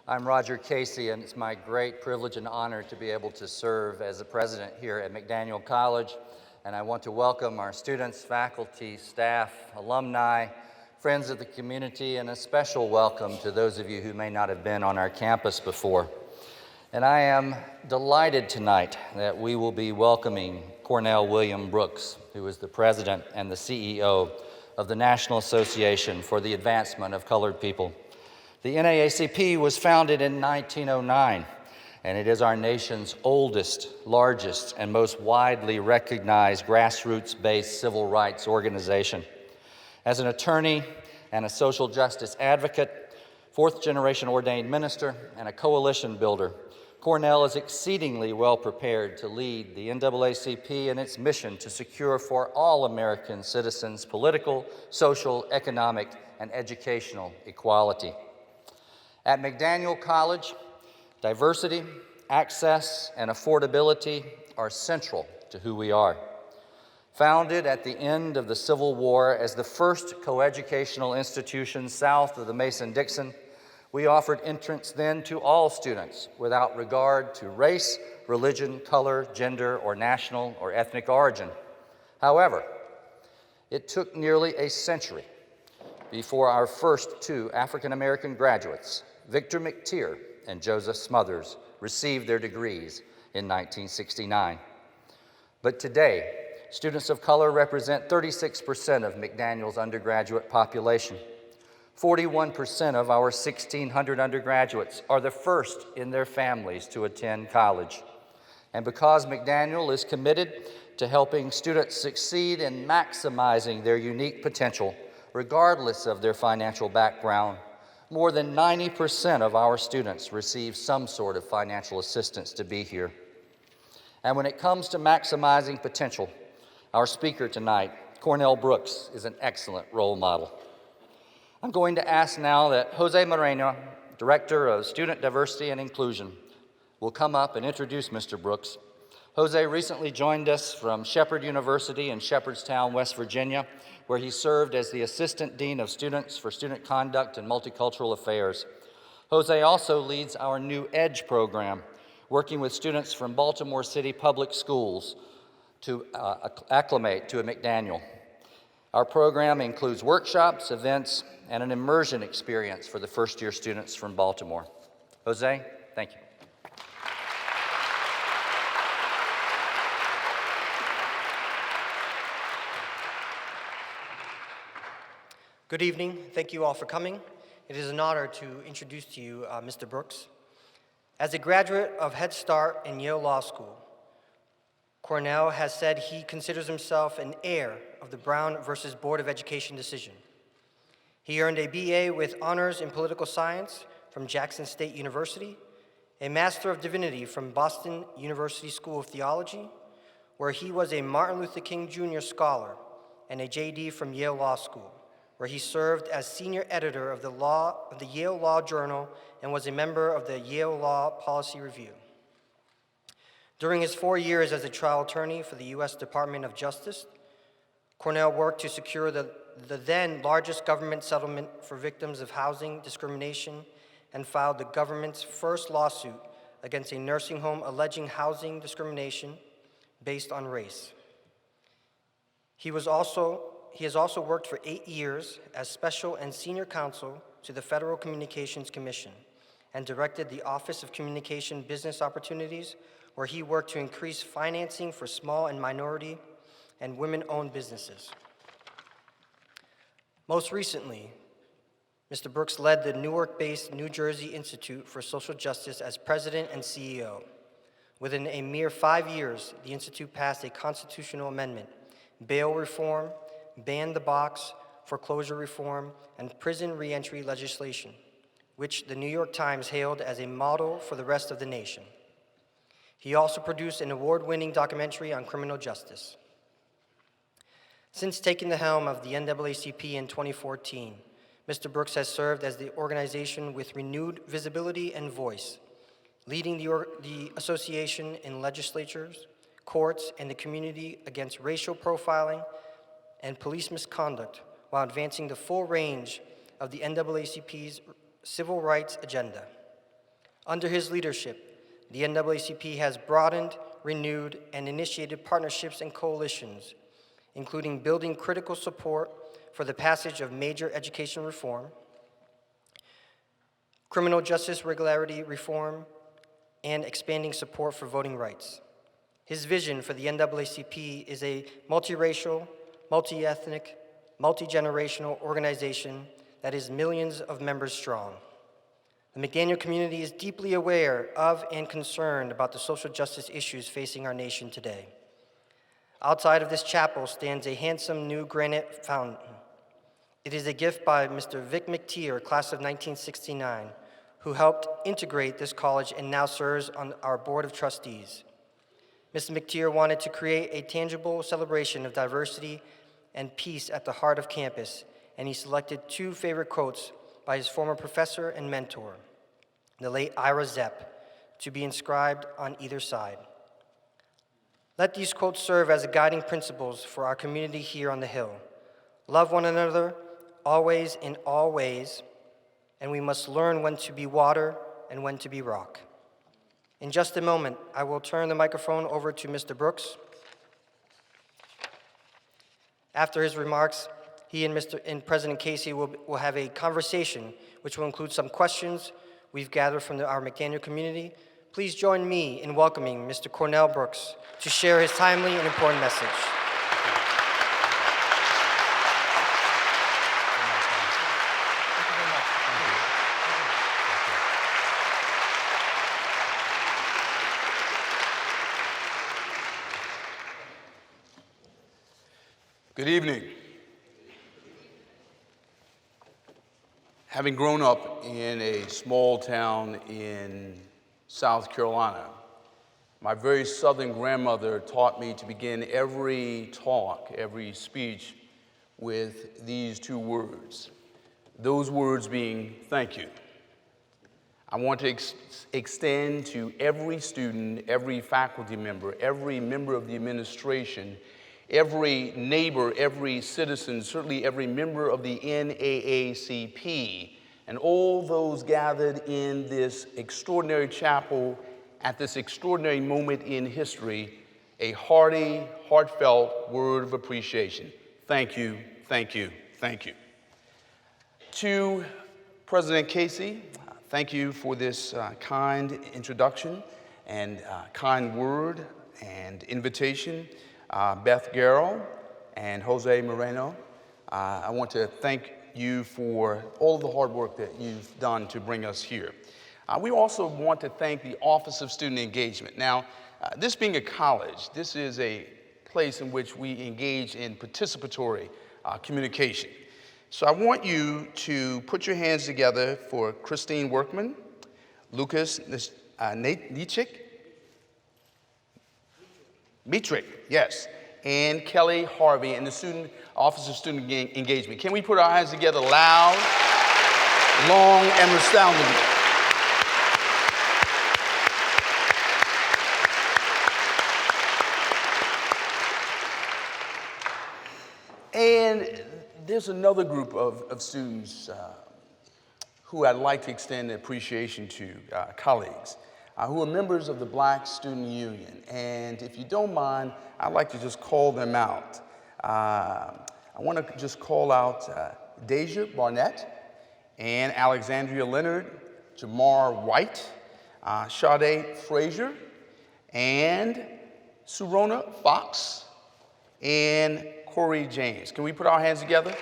I'm Roger Casey, and it's my great privilege and honor to be able to serve as the president here at McDaniel College. And I want to welcome our students, faculty, staff, alumni, friends of the community, and a special welcome to those of you who may not have been on our campus before. And I am delighted tonight that we will be welcoming Cornell William Brooks, who is the president and the CEO of the National Association for the Advancement of Colored People. The NAACP was founded in 1909, and it is our nation's oldest, largest, and most widely recognized grassroots-based civil rights organization. As an attorney and a social justice advocate, fourth-generation ordained minister, and a coalition builder, Cornell is exceedingly well prepared to lead the NAACP in its mission to secure for all American citizens political, social, economic, and educational equality. At McDaniel College, diversity, access, and affordability are central to who we are. Founded at the end of the Civil War as the first coeducational institution south of the Mason-Dixon, we offered entrance then to all students without regard to race, religion, color, gender, or national or ethnic origin. However, it took nearly a century before our first two African-American graduates, Victor McTeer and Joseph Smothers, received their degrees in 1969. But today, students of color represent 36% of McDaniel's undergraduate population. 41% of our 1,600 undergraduates are the first in their families to attend college. And because McDaniel is committed to helping students succeed in maximizing their unique potential, regardless of their financial background, more than 90% of our students receive some sort of financial assistance to be here. And when it comes to maximizing potential, our speaker tonight, Cornell Brooks, is an excellent role model. I'm going to ask now that Jose Moreno, Director of Student Diversity and Inclusion, will come up and introduce Mr. Brooks. Jose recently joined us from Shepherd University in Shepherdstown, West Virginia, where he served as the Assistant Dean of Students for Student Conduct and Multicultural Affairs. Jose also leads our new EDGE program, working with students from Baltimore City Public Schools to acclimate to a McDaniel. Our program includes workshops, events, and an immersion experience for the first-year students from Baltimore. Jose, thank you. Good evening. Thank you all for coming. It is an honor to introduce to you Mr. Brooks. As a graduate of Head Start and Yale Law School, Cornell has said he considers himself an heir of the Brown versus Board of Education decision. He earned a BA with honors in political science from Jackson State University, a Master of Divinity from Boston University School of Theology, where he was a Martin Luther King Jr. Scholar, and a JD from Yale Law School, where he served as senior editor of the Yale Law Journal and was a member of the Yale Law Policy Review. During his 4 years as a trial attorney for the U.S. Department of Justice, Cornell worked to secure the then largest government settlement for victims of housing discrimination and filed the government's first lawsuit against a nursing home alleging housing discrimination based on race. He has also worked for 8 years as special and senior counsel to the Federal Communications Commission and directed the Office of Communication Business Opportunities, where he worked to increase financing for small and minority and women-owned businesses. Most recently, Mr. Brooks led the Newark-based New Jersey Institute for Social Justice as president and CEO. Within a mere 5 years, the Institute passed a constitutional amendment, bail reform, ban the box, foreclosure reform, and prison reentry legislation, which the New York Times hailed as a model for the rest of the nation. He also produced an award-winning documentary on criminal justice. Since taking the helm of the NAACP in 2014, Mr. Brooks has served as the organization with renewed visibility and voice, leading the association in legislatures, courts, and the community against racial profiling and police misconduct while advancing the full range of the NAACP's civil rights agenda. Under his leadership, the NAACP has broadened, renewed, and initiated partnerships and coalitions, including building critical support for the passage of major education reform, criminal justice regularity reform, and expanding support for voting rights. His vision for the NAACP is a multiracial, multi-ethnic, multi-generational organization that is millions of members strong. The McDaniel community is deeply aware of and concerned about the social justice issues facing our nation today. Outside of this chapel stands a handsome new granite fountain. It is a gift by Mr. Vic McTeer, class of 1969, who helped integrate this college and now serves on our board of trustees. Mr. McTeer wanted to create a tangible celebration of diversity and peace at the heart of campus, and he selected two favorite quotes by his former professor and mentor, the late Ira Zepp, to be inscribed on either side. Let these quotes serve as guiding principles for our community here on the Hill. Love one another, always in all ways, and we must learn when to be water and when to be rock. In just a moment, I will turn the microphone over to Mr. Brooks. After his remarks, he and President Casey will have a conversation which will include some questions we've gathered from our McDaniel community. Please join me in welcoming Mr. Cornell Brooks to share his timely and important message. Good evening. Having grown up in a small town in South Carolina, my very Southern grandmother taught me to begin every talk, every speech with these two words. Those words being, thank you. I want to extend to every student, every faculty member, every member of the administration, every neighbor, every citizen, certainly every member of the NAACP, and all those gathered in this extraordinary chapel at this extraordinary moment in history, a hearty, heartfelt word of appreciation. Thank you, thank you, thank you. To President Casey, thank you for this kind introduction and kind word and invitation. Beth Garrell and Jose Moreno, I want to thank you for all of the hard work that you've done to bring us here. We also want to thank the Office of Student Engagement. Now, this being a college, this is a place in which we engage in participatory communication. So I want you to put your hands together for Christine Workman, Lucas Mietrich, yes, and Kelly Harvey and the Office of Student Engagement. Can we put our hands together loud, long, and resoundingly? And there's another group of students who I'd like to extend appreciation to, colleagues, who are members of the Black Student Union. And if you don't mind, I'd like to just call them out. I want to just call out Deja Barnett and Alexandria Leonard, Jamar White, Sade Frazier, and Surona Fox, and Corey James. Can we put our hands together?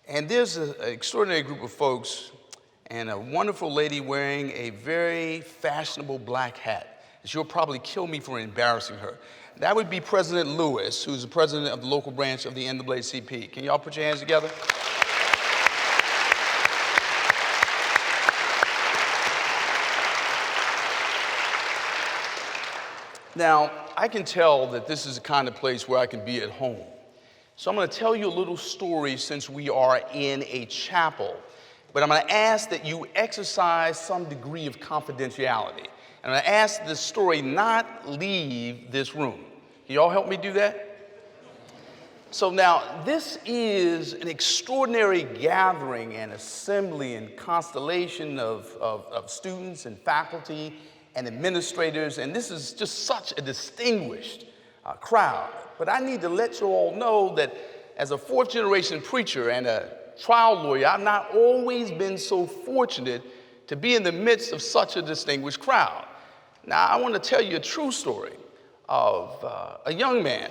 And there's an extraordinary group of folks and a wonderful lady wearing a very fashionable black hat. She'll probably kill me for embarrassing her. That would be President Lewis, who's the president of the local branch of the NAACP. Can y'all put your hands together? Now, I can tell that this is the kind of place where I can be at home. So I'm going to tell you a little story since we are in a chapel, but I'm going to ask that you exercise some degree of confidentiality. And I'm going to ask this story not leave this room. Can y'all help me do that? So now, this is an extraordinary gathering and assembly and constellation of students and faculty and administrators, and this is just such a distinguished crowd. But I need to let you all know that as a fourth-generation preacher and a trial lawyer, I've not always been so fortunate to be in the midst of such a distinguished crowd. Now, I want to tell you a true story of a young man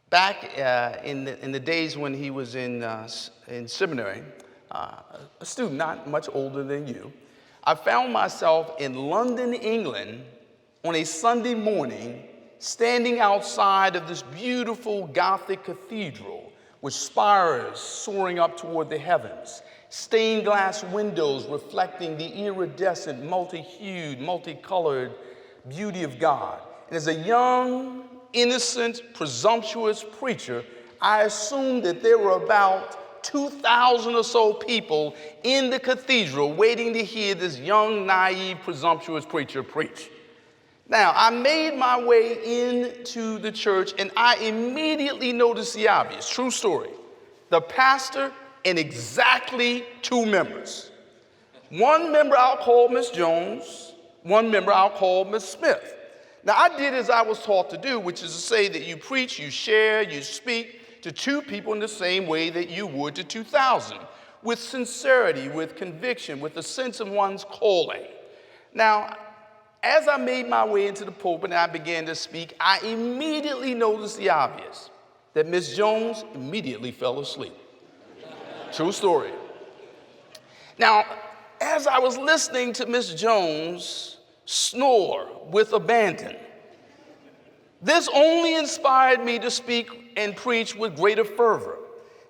back in the days when he was in seminary, a student not much older than you. I found myself in London, England, on a Sunday morning, standing outside of this beautiful Gothic cathedral with spires soaring up toward the heavens, stained glass windows reflecting the iridescent, multi-hued, multicolored beauty of God. And as a young, innocent, presumptuous preacher, I assumed that there were about 2,000 or so people in the cathedral waiting to hear this young, naive, presumptuous preacher preach. Now, I made my way into the church and I immediately noticed the obvious. True story. The pastor and exactly 2 members. One member I'll call Miss Jones, one member I'll call Miss Smith. Now, I did as I was taught to do, which is to say that you preach, you share, you speak to 2 people in the same way that you would to 2,000, with sincerity, with conviction, with a sense of one's calling. Now, as I made my way into the pulpit and I began to speak, I immediately noticed the obvious, that Miss Jones immediately fell asleep. True story. Now, as I was listening to Miss Jones snore with abandon, this only inspired me to speak and preach with greater fervor.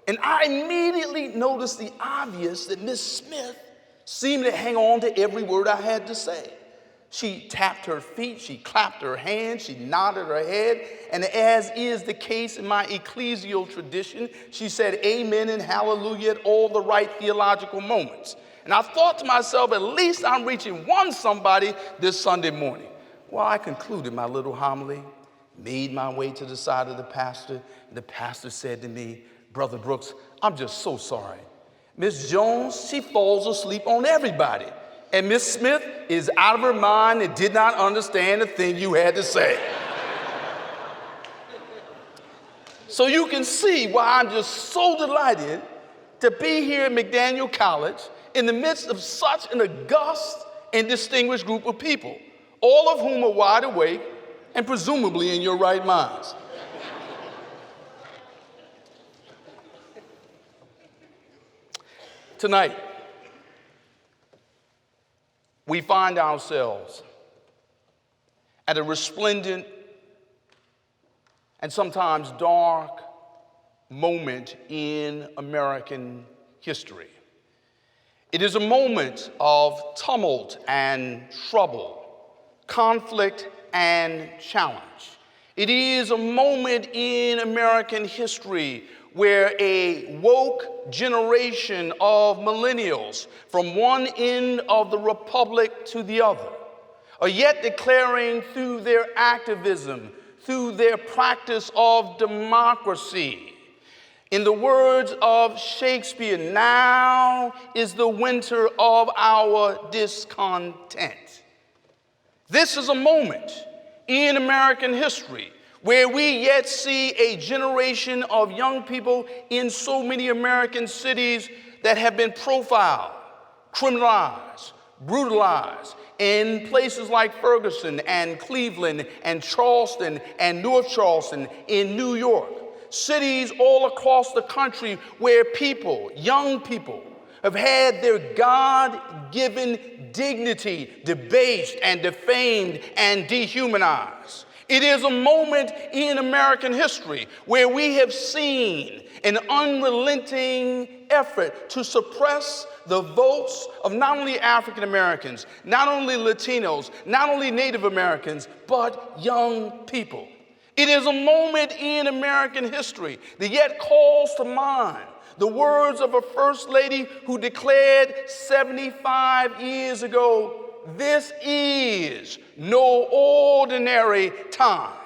And I immediately noticed the obvious, that Miss Smith seemed to hang on to every word I had to say. She tapped her feet, she clapped her hands, she nodded her head, and as is the case in my ecclesial tradition, she said amen and hallelujah at all the right theological moments. And I thought to myself, at least I'm reaching one somebody this Sunday morning. Well, I concluded my little homily, made my way to the side of the pastor, and the pastor said to me, Brother Brooks, I'm just so sorry. Miss Jones, she falls asleep on everybody. And Miss Smith is out of her mind and did not understand a thing you had to say. So you can see why I'm just so delighted to be here at McDaniel College in the midst of such an august and distinguished group of people, all of whom are wide awake and presumably in your right minds. Tonight, we find ourselves at a resplendent and sometimes dark moment in American history. It is a moment of tumult and trouble, conflict and challenge. It is a moment in American history where a woke generation of millennials from one end of the republic to the other are yet declaring through their activism, through their practice of democracy, in the words of Shakespeare, now is the winter of our discontent. This is a moment in American history where we yet see a generation of young people in so many American cities that have been profiled, criminalized, brutalized in places like Ferguson and Cleveland and Charleston and North Charleston in New York. Cities all across the country where people, young people, have had their God-given dignity debased and defamed and dehumanized. It is a moment in American history where we have seen an unrelenting effort to suppress the votes of not only African Americans, not only Latinos, not only Native Americans, but young people. It is a moment in American history that yet calls to mind the words of a first lady who declared 75 years ago, "This is no ordinary time."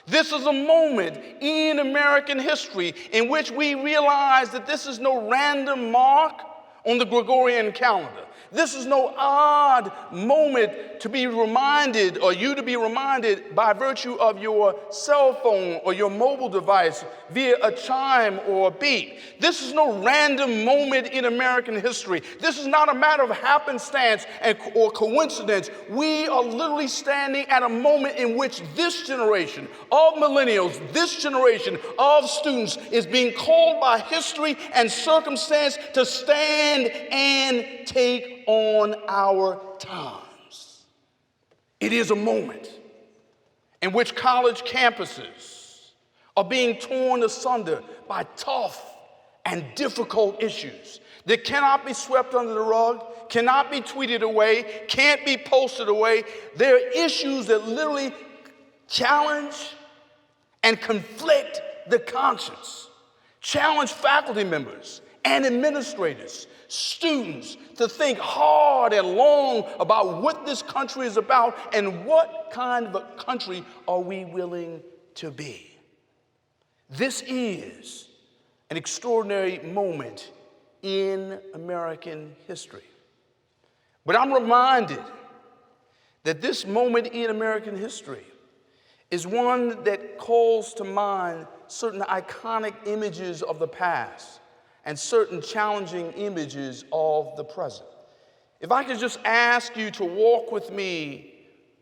This is a moment in American history in which we realize that this is no random mark on the Gregorian calendar. This is no odd moment to be reminded, or you to be reminded by virtue of your cell phone or your mobile device via a chime or a beep. This is no random moment in American history. This is not a matter of happenstance or coincidence. We are literally standing at a moment in which this generation of millennials, this generation of students is being called by history and circumstance to stand and take on our times. It is a moment in which college campuses are being torn asunder by tough and difficult issues that cannot be swept under the rug, cannot be tweeted away, can't be posted away. They're issues that literally challenge and conflict the conscience, challenge faculty members and administrators, students, to think hard and long about what this country is about and what kind of a country are we willing to be. This is an extraordinary moment in American history. But I'm reminded that this moment in American history is one that calls to mind certain iconic images of the past and certain challenging images of the present. If I could just ask you to walk with me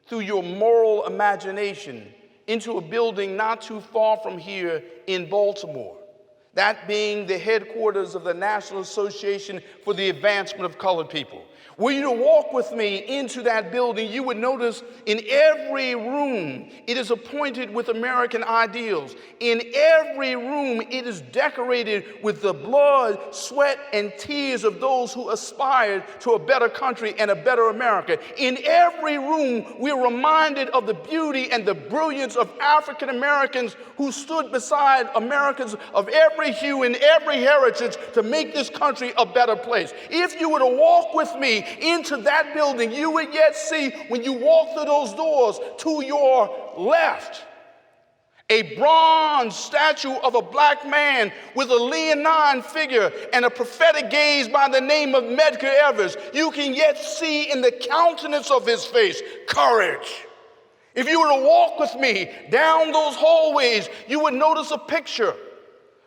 through your moral imagination into a building not too far from here in Baltimore, that being the headquarters of the National Association for the Advancement of Colored People. Were you to walk with me into that building, you would notice in every room it is appointed with American ideals. In every room it is decorated with the blood, sweat, and tears of those who aspired to a better country and a better America. In every room we're reminded of the beauty and the brilliance of African Americans who stood beside Americans of every hue and every heritage to make this country a better place. If you were to walk with me into that building, you would yet see, when you walk through those doors to your left, a bronze statue of a black man with a leonine figure and a prophetic gaze by the name of Medgar Evers. You can yet see in the countenance of his face courage. If you were to walk with me down those hallways, you would notice a picture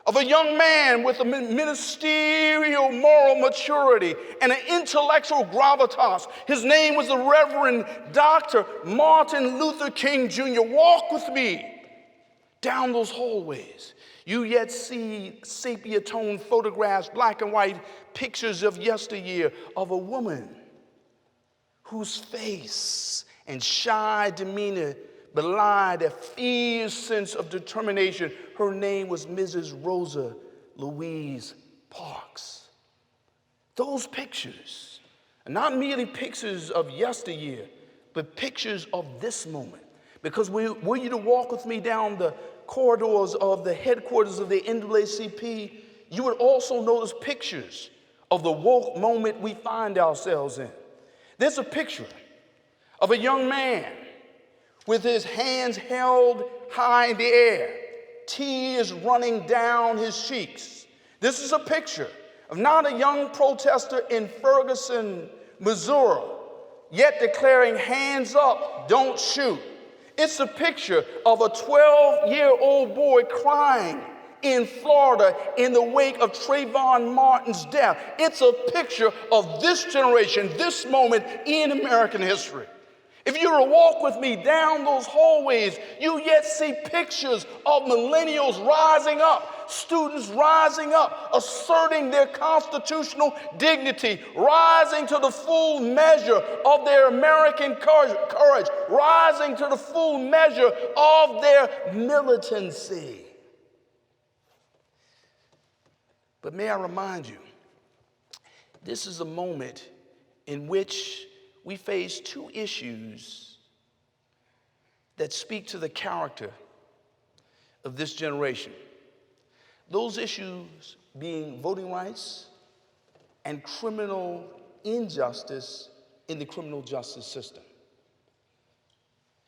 of a young man with a ministerial moral maturity and an intellectual gravitas. His name was the Reverend Dr. Martin Luther King Jr. Walk with me down those hallways. You yet see sepia-tone photographs, black and white pictures of yesteryear of a woman whose face and shy demeanor belied a fierce sense of determination. Her name was Mrs. Rosa Louise Parks. Those pictures are not merely pictures of yesteryear, but pictures of this moment. Because were you to walk with me down the corridors of the headquarters of the NAACP, you would also notice pictures of the woke moment we find ourselves in. There's a picture of a young man with his hands held high in the air, tears running down his cheeks. This is a picture of not a young protester in Ferguson, Missouri, yet declaring, hands up, don't shoot. It's a picture of a 12-year-old boy crying in Florida in the wake of Trayvon Martin's death. It's a picture of this generation, this moment in American history. If you were to walk with me down those hallways, you yet see pictures of millennials rising up, students rising up, asserting their constitutional dignity, rising to the full measure of their American courage, rising to the full measure of their militancy. But may I remind you, this is a moment in which we face two issues that speak to the character of this generation. Those issues being voting rights and criminal injustice in the criminal justice system.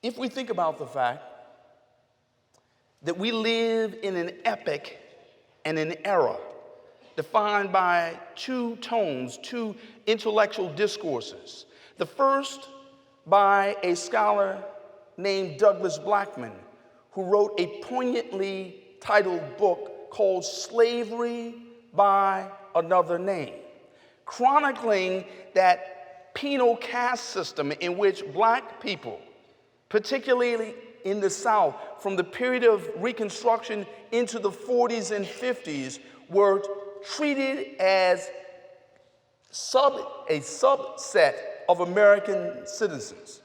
If we think about the fact that we live in an epoch and an era defined by two tones, two intellectual discourses. The first by a scholar named Douglas Blackmun, who wrote a poignantly titled book called Slavery by Another Name, chronicling that penal caste system in which black people, particularly in the South, from the period of Reconstruction into the 40s and 50s, were treated as a subset of American citizens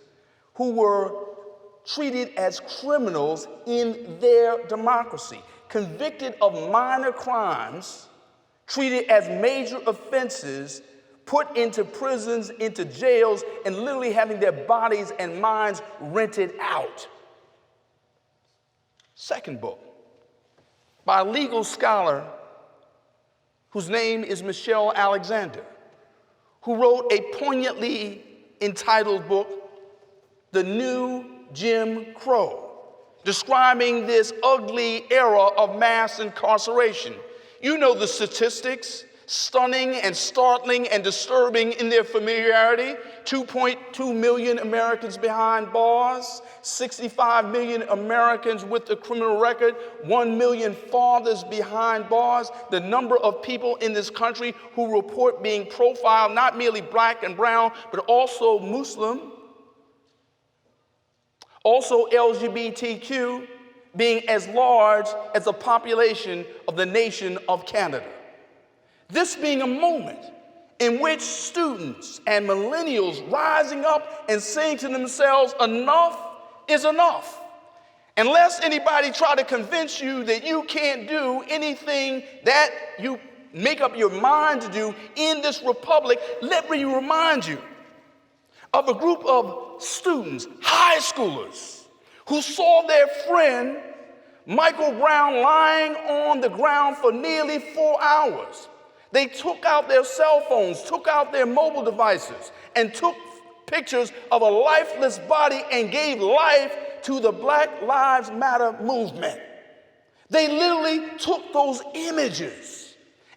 who were treated as criminals in their democracy, convicted of minor crimes, treated as major offenses, put into prisons, into jails, and literally having their bodies and minds rented out. Second book, by a legal scholar whose name is Michelle Alexander, who wrote a poignantly entitled book, The New Jim Crow, describing this ugly era of mass incarceration. You know the statistics, stunning and startling and disturbing in their familiarity. 2.2 million Americans behind bars, 65 million Americans with a criminal record, 1 million fathers behind bars. The number of people in this country who report being profiled, not merely black and brown, but also Muslim, also LGBTQ, being as large as the population of the nation of Canada. This being a moment in which students and millennials rising up and saying to themselves, enough is enough. Unless anybody try to convince you that you can't do anything that you make up your mind to do in this republic, let me remind you of a group of students, high schoolers, who saw their friend Michael Brown lying on the ground for nearly 4 hours. They took out their cell phones, took out their mobile devices, and took pictures of a lifeless body and gave life to the Black Lives Matter movement. They literally took those images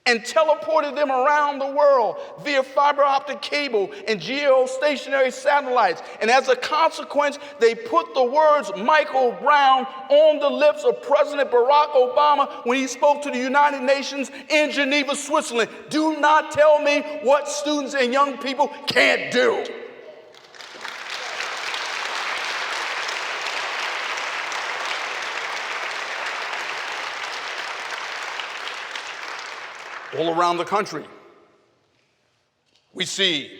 and teleported them around the world via fiber optic cable and geostationary satellites. And as a consequence, they put the words Michael Brown on the lips of President Barack Obama when he spoke to the United Nations in Geneva, Switzerland. Do not tell me what students and young people can't do. All around the country, we see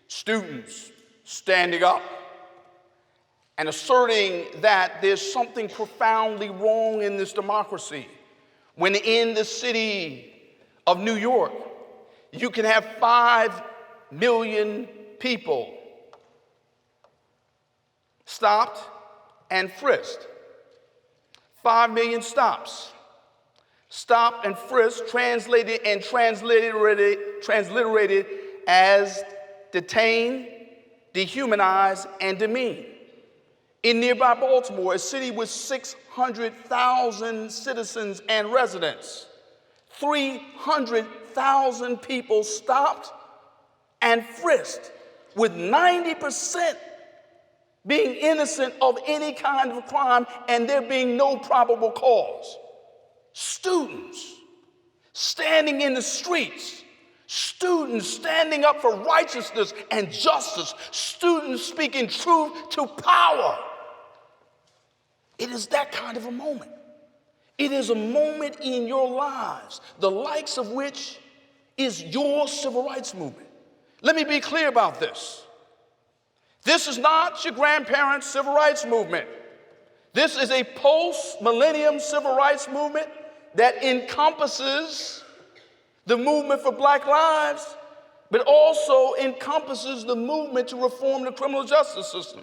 students standing up and asserting that there's something profoundly wrong in this democracy. When in the city of New York, you can have 5 million people stopped and frisked. 5 million stops. Stopped and frisked, translated and transliterated as detained, dehumanized, and demeaned. In nearby Baltimore, a city with 600,000 citizens and residents, 300,000 people stopped and frisked, with 90% being innocent of any kind of crime and there being no probable cause. Students standing in the streets, students standing up for righteousness and justice, students speaking truth to power. It is that kind of a moment. It is a moment in your lives, the likes of which is your civil rights movement. Let me be clear about this. This is not your grandparents' civil rights movement. This is a post-millennium civil rights movement that encompasses the movement for Black lives, but also encompasses the movement to reform the criminal justice system,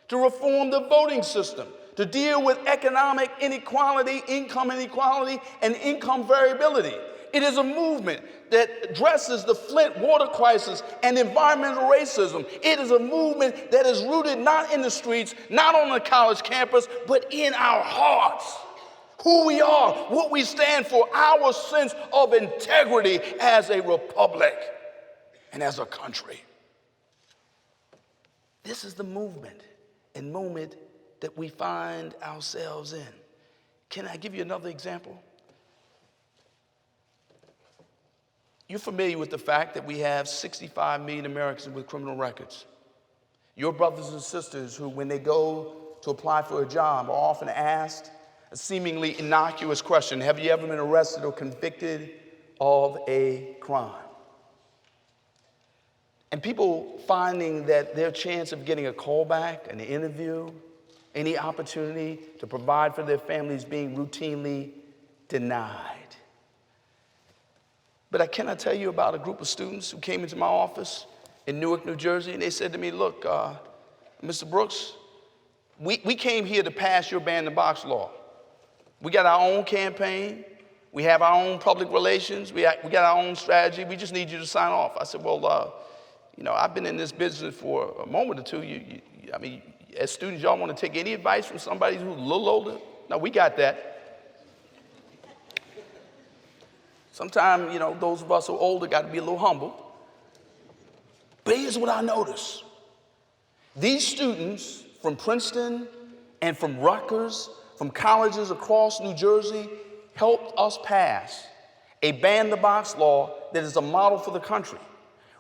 to reform the voting system, to deal with economic inequality, income inequality, and income variability. It is a movement that addresses the Flint water crisis and environmental racism. It is a movement that is rooted not in the streets, not on the college campus, but in our hearts. who we are, what we stand for, our sense of integrity as a republic and as a country. This is the movement and moment that we find ourselves in. Can I give you another example? You're familiar with the fact that we have 65 million Americans with criminal records. Your brothers and sisters who, when they go to apply for a job, are often asked a seemingly innocuous question: have you ever been arrested or convicted of a crime? And people finding that their chance of getting a call back, an interview, any opportunity to provide for their families being routinely denied. But I cannot tell you about a group of students who came into my office in Newark, New Jersey, and they said to me, look, Mr. Brooks, we came here to pass your ban the box law. We got our own campaign. We have our own public relations. We got our own strategy. We just need you to sign off. I said, well, I've been in this business for a moment or two. As students, y'all want to take any advice from somebody who's a little older? No, we got that. Sometimes, those of us who are older got to be a little humble. But here's what I noticed. These students from Princeton and from Rutgers, from colleges across New Jersey, helped us pass a ban-the-box law that is a model for the country.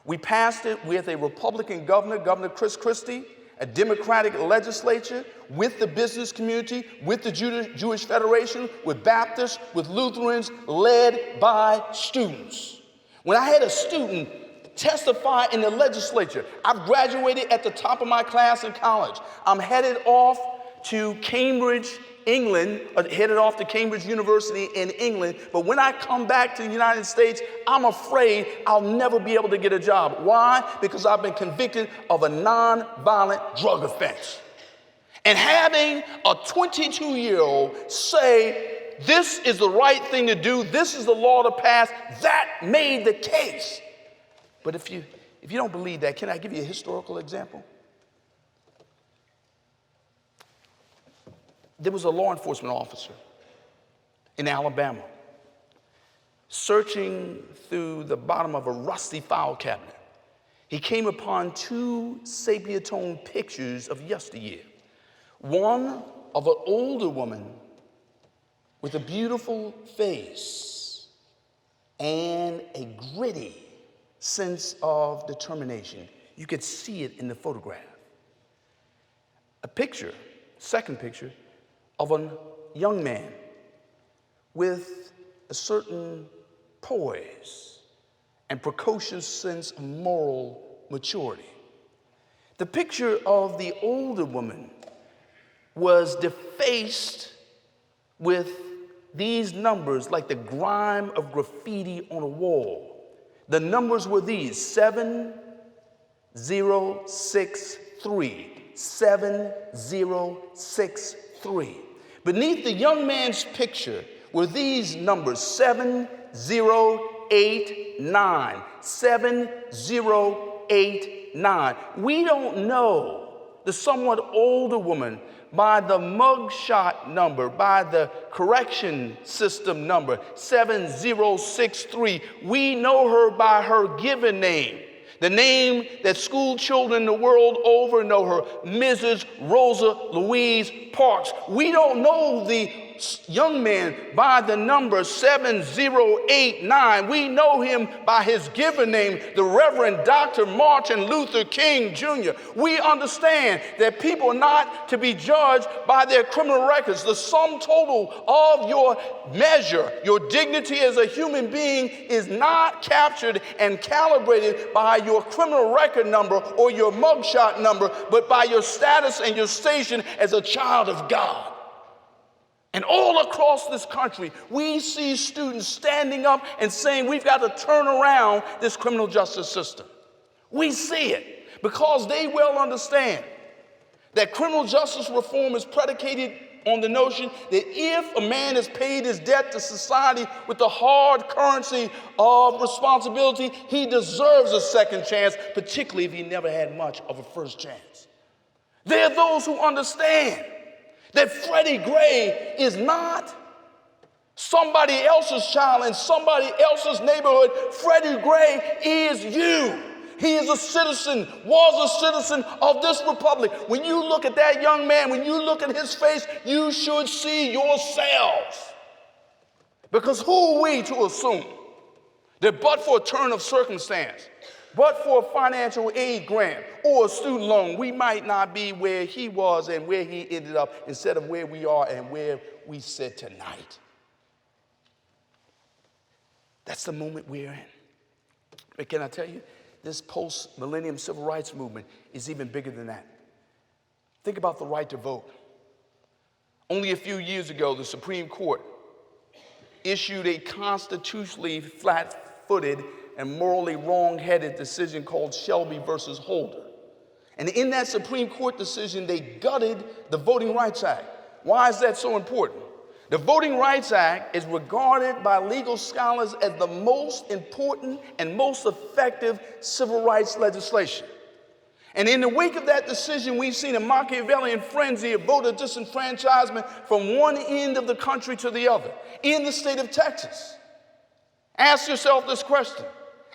We passed it with a Republican governor, Governor Chris Christie, a Democratic legislature, with the business community, with the Jewish Federation, with Baptists, with Lutherans, led by students. When I had a student testify in the legislature, I've graduated at the top of my class in college. I'm headed off to Cambridge, England, headed off to Cambridge University in England. But when I come back to the United States, I'm afraid I'll never be able to get a job. Why? Because I've been convicted of a nonviolent drug offense. And having a 22-year-old say, this is the right thing to do, this is the law to pass, that made the case. But if you don't believe that, can I give you a historical example? There was a law enforcement officer in Alabama searching through the bottom of a rusty file cabinet. He came upon two sepia-toned pictures of yesteryear. One of an older woman with a beautiful face and a gritty sense of determination. You could see it in the photograph. A picture, second picture, of a young man with a certain poise and precocious sense of moral maturity. The picture of the older woman was defaced with these numbers like the grime of graffiti on a wall. The numbers were these: 7063, 7063. Beneath the young man's picture were these numbers: 7089, 7089. We don't know the somewhat older woman by the mugshot number, by the correction system number, 7063. We know her by her given name, the name that school children the world over know her, Mrs. Rosa Louise Parks. We don't know the young man by the number 7089. We know him by his given name, the Reverend Dr. Martin Luther King Jr. We understand that people are not to be judged by their criminal records. The sum total of your measure, your dignity as a human being, is not captured and calibrated by your criminal record number or your mugshot number, but by your status and your station as a child of God. And all across this country, we see students standing up and saying we've got to turn around this criminal justice system. We see it because they well understand that criminal justice reform is predicated on the notion that if a man has paid his debt to society with the hard currency of responsibility, he deserves a second chance, particularly if he never had much of a first chance. There are those who understand that Freddie Gray is not somebody else's child in somebody else's neighborhood. Freddie Gray is you. He is a citizen, was a citizen of this republic. When you look at that young man, when you look at his face, you should see yourselves. Because who are we to assume that but for a turn of circumstance, but for a financial aid grant or a student loan, we might not be where he was and where he ended up instead of where we are and where we sit tonight. That's the moment we're in. But can I tell you, this post-millennium civil rights movement is even bigger than that. Think about the right to vote. Only a few years ago, the Supreme Court issued a constitutionally flat-footed and morally wrong-headed decision called Shelby versus Holder. And in that Supreme Court decision, they gutted the Voting Rights Act. Why is that so important? The Voting Rights Act is regarded by legal scholars as the most important and most effective civil rights legislation. And in the wake of that decision, we've seen a Machiavellian frenzy of voter disenfranchisement from one end of the country to the other, in the state of Texas. Ask yourself this question.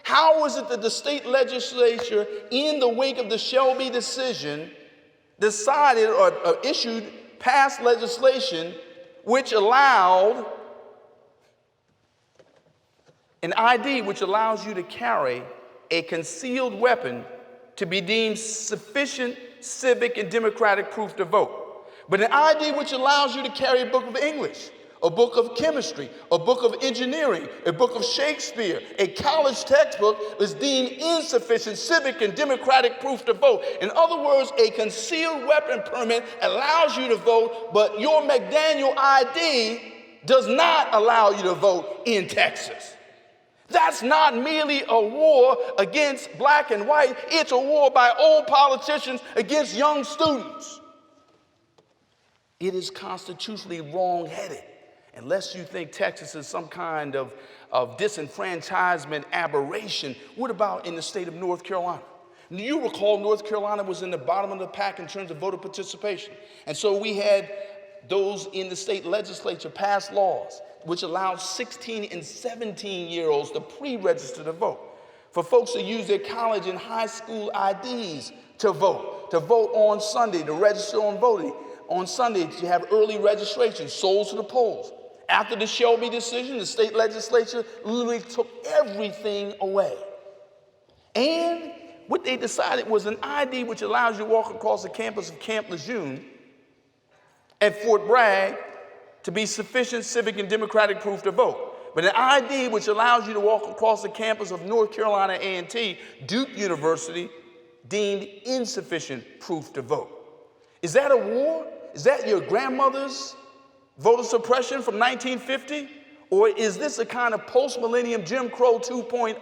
How is it that the state legislature, in the wake of the Shelby decision, decided or passed legislation which allowed an ID which allows you to carry a concealed weapon to be deemed sufficient civic and democratic proof to vote, but an ID which allows you to carry a book of English, a book of chemistry, a book of engineering, a book of Shakespeare, a college textbook is deemed insufficient civic and democratic proof to vote. In other words, a concealed weapon permit allows you to vote, but your McDaniel ID does not allow you to vote in Texas. That's not merely a war against black and white, it's a war by old politicians against young students. It is constitutionally wrong-headed. Unless you think Texas is some kind of disenfranchisement aberration, what about in the state of North Carolina? You recall North Carolina was in the bottom of the pack in terms of voter participation. And so we had those in the state legislature pass laws which allowed 16 and 17-year-olds to pre-register to vote. For folks to use their college and high school IDs to vote on Sunday, to register on voting. On Sunday, you have early registration, souls to the polls. After the Shelby decision, the state legislature literally took everything away. And what they decided was an ID which allows you to walk across the campus of Camp Lejeune at Fort Bragg to be sufficient civic and democratic proof to vote. But an ID which allows you to walk across the campus of North Carolina A&T, Duke University, deemed insufficient proof to vote. Is that a war? Is that your grandmother's voter suppression from 1950? Or is this a kind of post-millennium Jim Crow 2.0?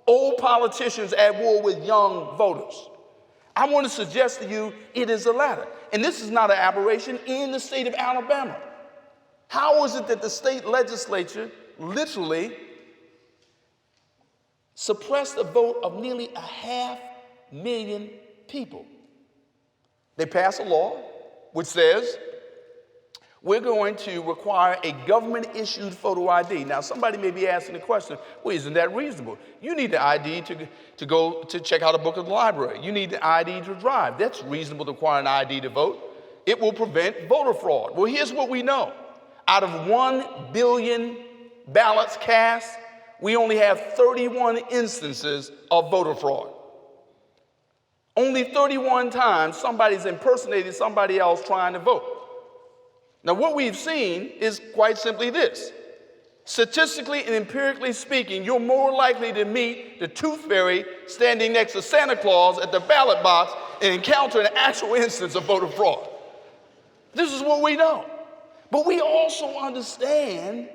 Old politicians at war with young voters. I want to suggest to you it is the latter. And this is not an aberration in the state of Alabama. How is it that the state legislature literally suppressed the vote of nearly 500,000 people? They pass a law which says we're going to require a government-issued photo ID. Now, somebody may be asking the question, well, isn't that reasonable? You need the ID to go to check out a book at the library. You need the ID to drive. That's reasonable to require an ID to vote. It will prevent voter fraud. Well, here's what we know. Out of 1 billion ballots cast, we only have 31 instances of voter fraud. Only 31 times somebody's impersonated somebody else trying to vote. Now, what we've seen is quite simply this. Statistically and empirically speaking, you're more likely to meet the tooth fairy standing next to Santa Claus at the ballot box and encounter an actual instance of voter fraud. This is what we know. But we also understand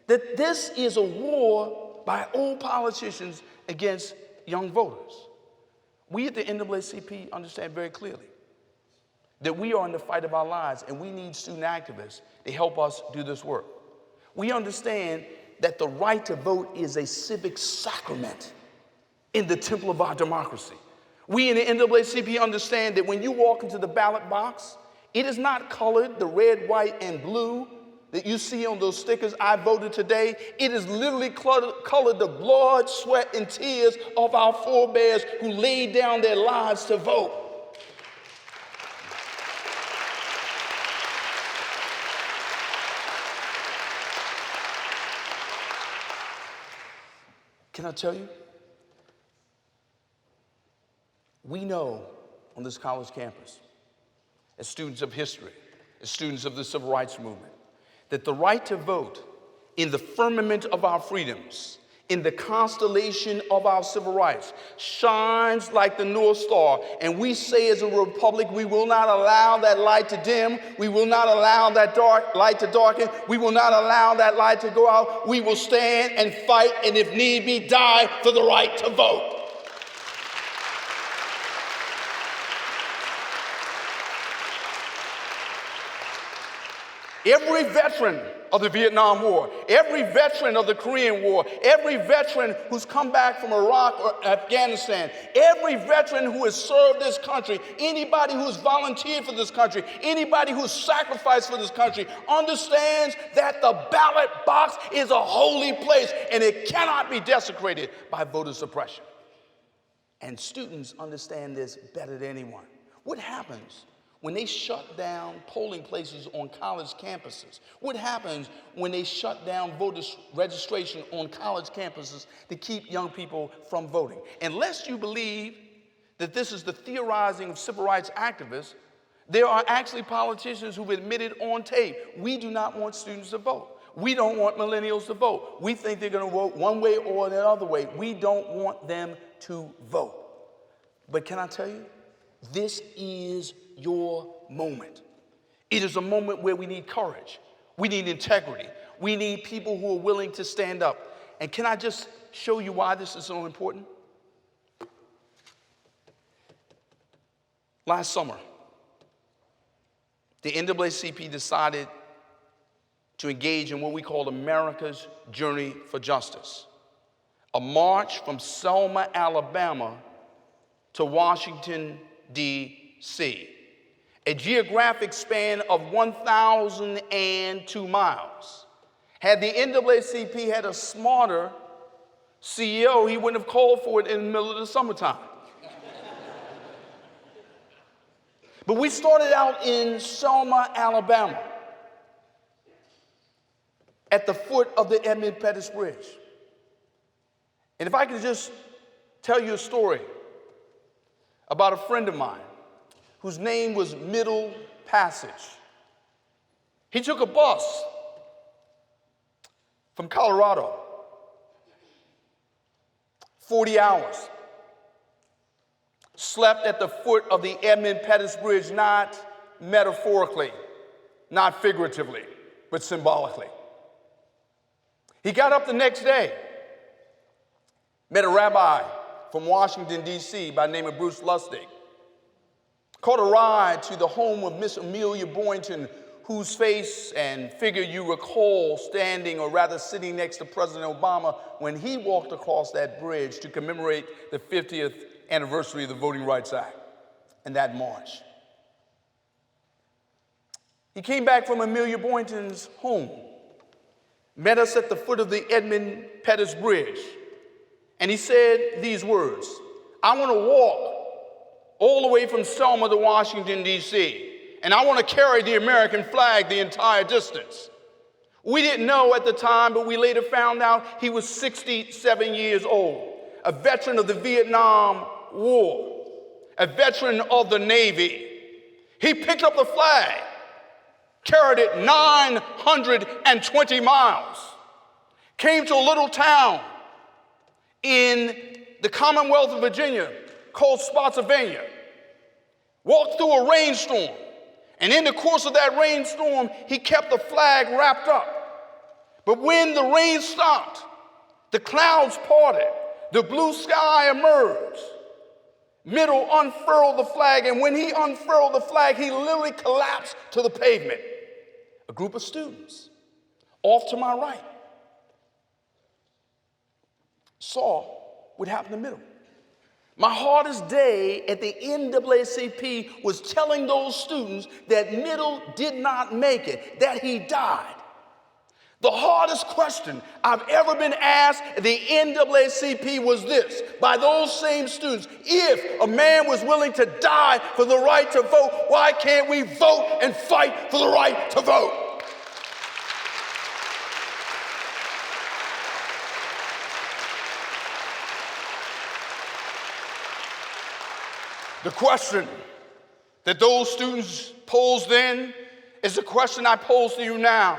that this is a war by old politicians against young voters. We at the NAACP understand very clearly that we are in the fight of our lives and we need student activists to help us do this work. We understand that the right to vote is a civic sacrament in the temple of our democracy. We in the NAACP understand that when you walk into the ballot box, it is not colored the red, white, and blue that you see on those stickers, I voted today, it is literally colored the blood, sweat, and tears of our forebears who laid down their lives to vote. Can I tell you? We know on this college campus, as students of history, as students of the civil rights movement, that the right to vote in the firmament of our freedoms, in the constellation of our civil rights, shines like the North Star. And we say as a republic, we will not allow that light to dim. We will not allow that dark light to darken. We will not allow that light to go out. We will stand and fight, and if need be, die for the right to vote. Every veteran of the Vietnam War, every veteran of the Korean War, every veteran who's come back from Iraq or Afghanistan, every veteran who has served this country, anybody who's volunteered for this country, anybody who's sacrificed for this country, understands that the ballot box is a holy place and it cannot be desecrated by voter suppression. And students understand this better than anyone. What happens when they shut down polling places on college campuses? What happens when they shut down voter registration on college campuses to keep young people from voting? Unless you believe that this is the theorizing of civil rights activists, there are actually politicians who've admitted on tape, we do not want students to vote. We don't want millennials to vote. We think they're going to vote one way or the other way. We don't want them to vote. But can I tell you, this is your moment. It is a moment where we need courage. We need integrity. We need people who are willing to stand up. And can I just show you why this is so important? Last summer, the NAACP decided to engage in what we call America's Journey for Justice, a march from Selma, Alabama to Washington, D.C., a geographic span of 1,002 miles. Had the NAACP had a smarter CEO, he wouldn't have called for it in the middle of the summertime. But we started out in Selma, Alabama, at the foot of the Edmund Pettus Bridge. And if I could just tell you a story about a friend of mine whose name was Middle Passage. He took a bus from Colorado, 40 hours, slept at the foot of the Edmund Pettus Bridge, not metaphorically, not figuratively, but symbolically. He got up the next day, met a rabbi from Washington, D.C. by the name of Bruce Lustig, caught a ride to the home of Miss Amelia Boynton, whose face and figure you recall standing, or rather sitting next to President Obama when he walked across that bridge to commemorate the 50th anniversary of the Voting Rights Act and that march. He came back from Amelia Boynton's home, met us at the foot of the Edmund Pettus Bridge, and he said these words: I want to walk all the way from Selma to Washington, D.C., and I want to carry the American flag the entire distance. We didn't know at the time, but we later found out he was 67 years old, a veteran of the Vietnam War, a veteran of the Navy. He picked up the flag, carried it 920 miles, came to a little town in the Commonwealth of Virginia called Spotsylvania, walked through a rainstorm, and in the course of that rainstorm, he kept the flag wrapped up. But when the rain stopped, the clouds parted, the blue sky emerged. Middle unfurled the flag, and when he unfurled the flag, he literally collapsed to the pavement. A group of students off to my right saw what happened to Middle. My hardest day at the NAACP was telling those students that Middle did not make it, that he died. The hardest question I've ever been asked at the NAACP was this, by those same students: if a man was willing to die for the right to vote, why can't we vote and fight for the right to vote? The question that those students posed then is the question I pose to you now.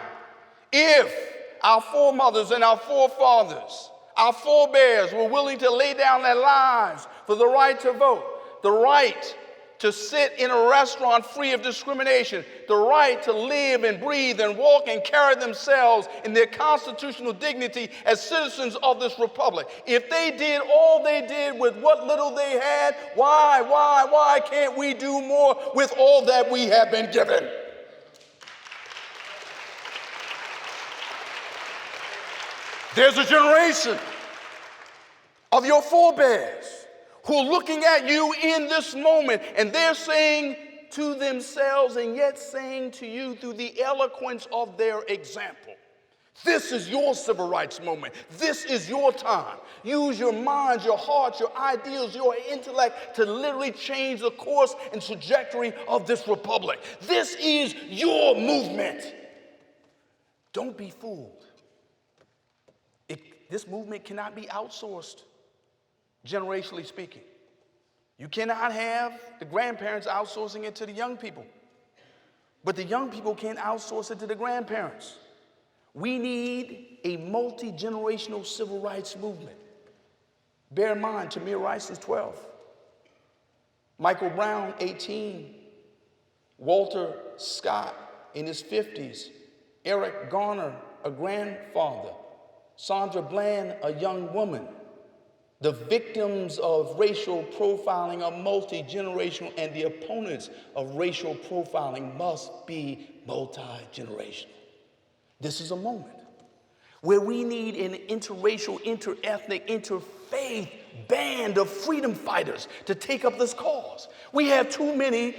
If our foremothers and our forefathers, our forebears were willing to lay down their lives for the right to vote, the right to sit in a restaurant free of discrimination, the right to live and breathe and walk and carry themselves in their constitutional dignity as citizens of this republic, if they did all they did with what little they had, why can't we do more with all that we have been given? There's a generation of your forebears who are looking at you in this moment, and they're saying to themselves and yet saying to you through the eloquence of their example, this is your civil rights moment. This is your time. Use your minds, your hearts, your ideals, your intellect to literally change the course and trajectory of this republic. This is your movement. Don't be fooled. This movement cannot be outsourced, generationally speaking. You cannot have the grandparents outsourcing it to the young people, but the young people can't outsource it to the grandparents. We need a multi-generational civil rights movement. Bear in mind, Tamir Rice is 12, Michael Brown, 18, Walter Scott in his 50s, Eric Garner, a grandfather, Sandra Bland, a young woman. The victims of racial profiling are multi-generational, and the opponents of racial profiling must be multi-generational. This is a moment where we need an interracial, interethnic, interfaith band of freedom fighters to take up this cause. We have too many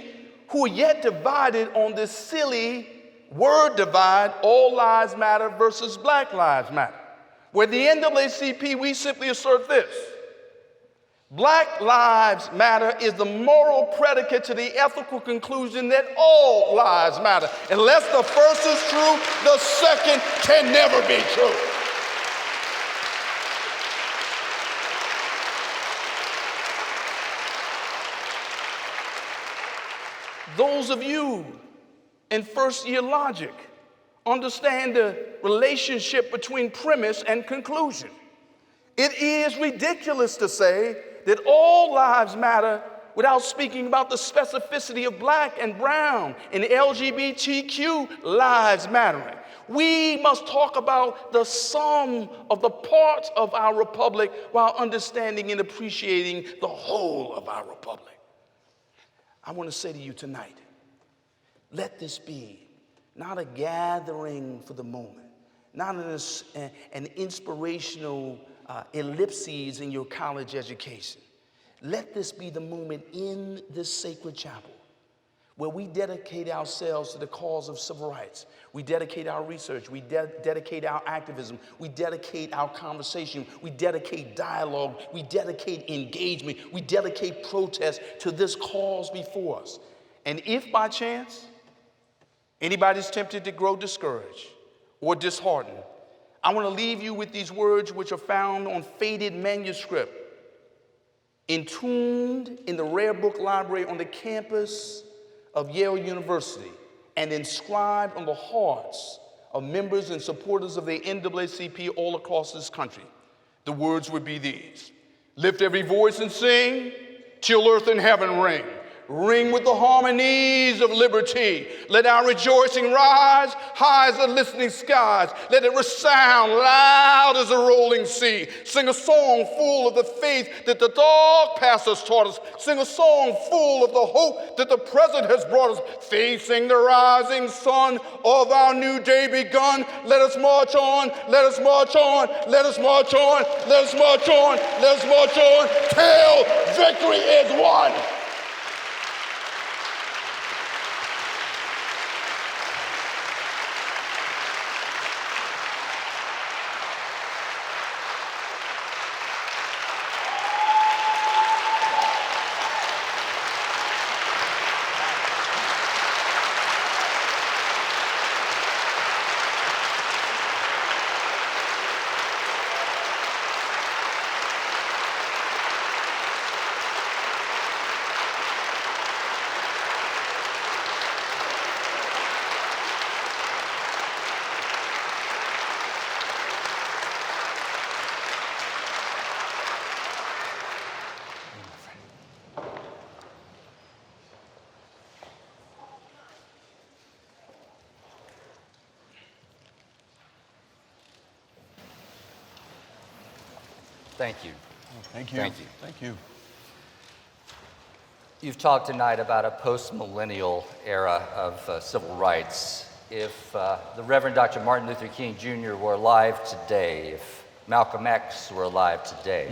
who are yet divided on this silly word divide, all lives matter versus Black Lives Matter. Where the NAACP, we simply assert this: Black Lives Matter is the moral predicate to the ethical conclusion that all lives matter. Unless the first is true, the second can never be true. Those of you in first-year logic understand the relationship between premise and conclusion. It is ridiculous to say that all lives matter without speaking about the specificity of Black and brown and LGBTQ lives mattering. We must talk about the sum of the parts of our republic while understanding and appreciating the whole of our republic. I want to say to you tonight, let this be not a gathering for the moment, not an inspirational ellipses in your college education. Let this be the moment in this sacred chapel where we dedicate ourselves to the cause of civil rights. We dedicate our research. We dedicate our activism. We dedicate our conversation. We dedicate dialogue. We dedicate engagement. We dedicate protest to this cause before us. And if by chance anybody's tempted to grow discouraged or disheartened, I want to leave you with these words which are found on faded manuscript, entombed in the Rare Book Library on the campus of Yale University, and inscribed on the hearts of members and supporters of the NAACP all across this country. The words would be these: lift every voice and sing till earth and heaven ring. Ring with the harmonies of liberty. Let our rejoicing rise high as the listening skies. Let it resound loud as a rolling sea. Sing a song full of the faith that the dark past has taught us. Sing a song full of the hope that the present has brought us. Facing the rising sun of our new day begun. Let us march on, let us march on, let us march on, let us march on, let us march on, till victory is won. Thank you. Thank you. Thank you. Thank you. You've talked tonight about a post-millennial era of civil rights. If the Reverend Dr. Martin Luther King Jr. were alive today, if Malcolm X were alive today,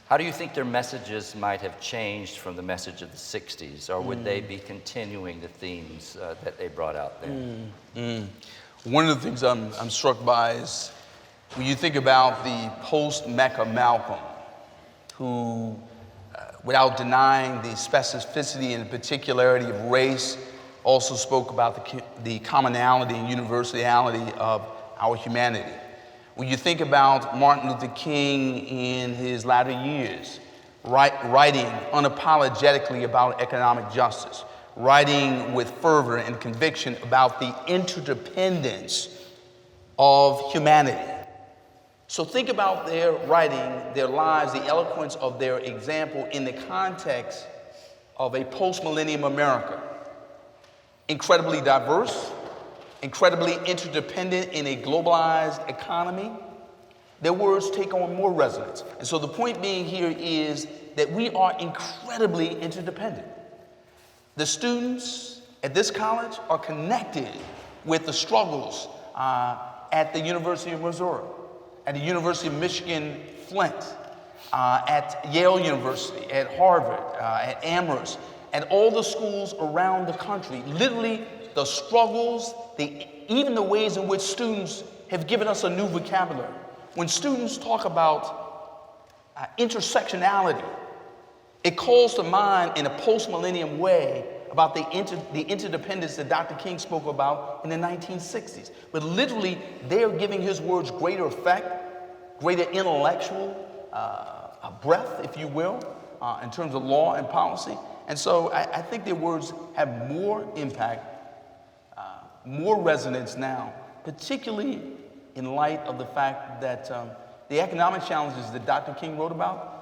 how do you think their messages might have changed from the message of the 60s, or would they be continuing the themes that they brought out then? One of the things I'm struck by is when you think about the post-Mecca Malcolm, who, without denying the specificity and particularity of race, also spoke about the commonality and universality of our humanity. When you think about Martin Luther King in his latter years, writing unapologetically about economic justice, writing with fervor and conviction about the interdependence of humanity. So think about their writing, their lives, the eloquence of their example in the context of a post-millennium America. Incredibly diverse, incredibly interdependent in a globalized economy. Their words take on more resonance. And so the point being here is that we are incredibly interdependent. The students at this college are connected with the struggles at the University of Missouri, at the University of Michigan, Flint, at Yale University, at Harvard, at Amherst, and all the schools around the country. Literally, the struggles, even the ways in which students have given us a new vocabulary. When students talk about intersectionality, it calls to mind in a post-millennium way about the interdependence that Dr. King spoke about in the 1960s. But literally, they're giving his words greater effect, greater intellectual breadth, if you will, in terms of law and policy. And so I think their words have more impact, more resonance now, particularly in light of the fact that the economic challenges that Dr. King wrote about,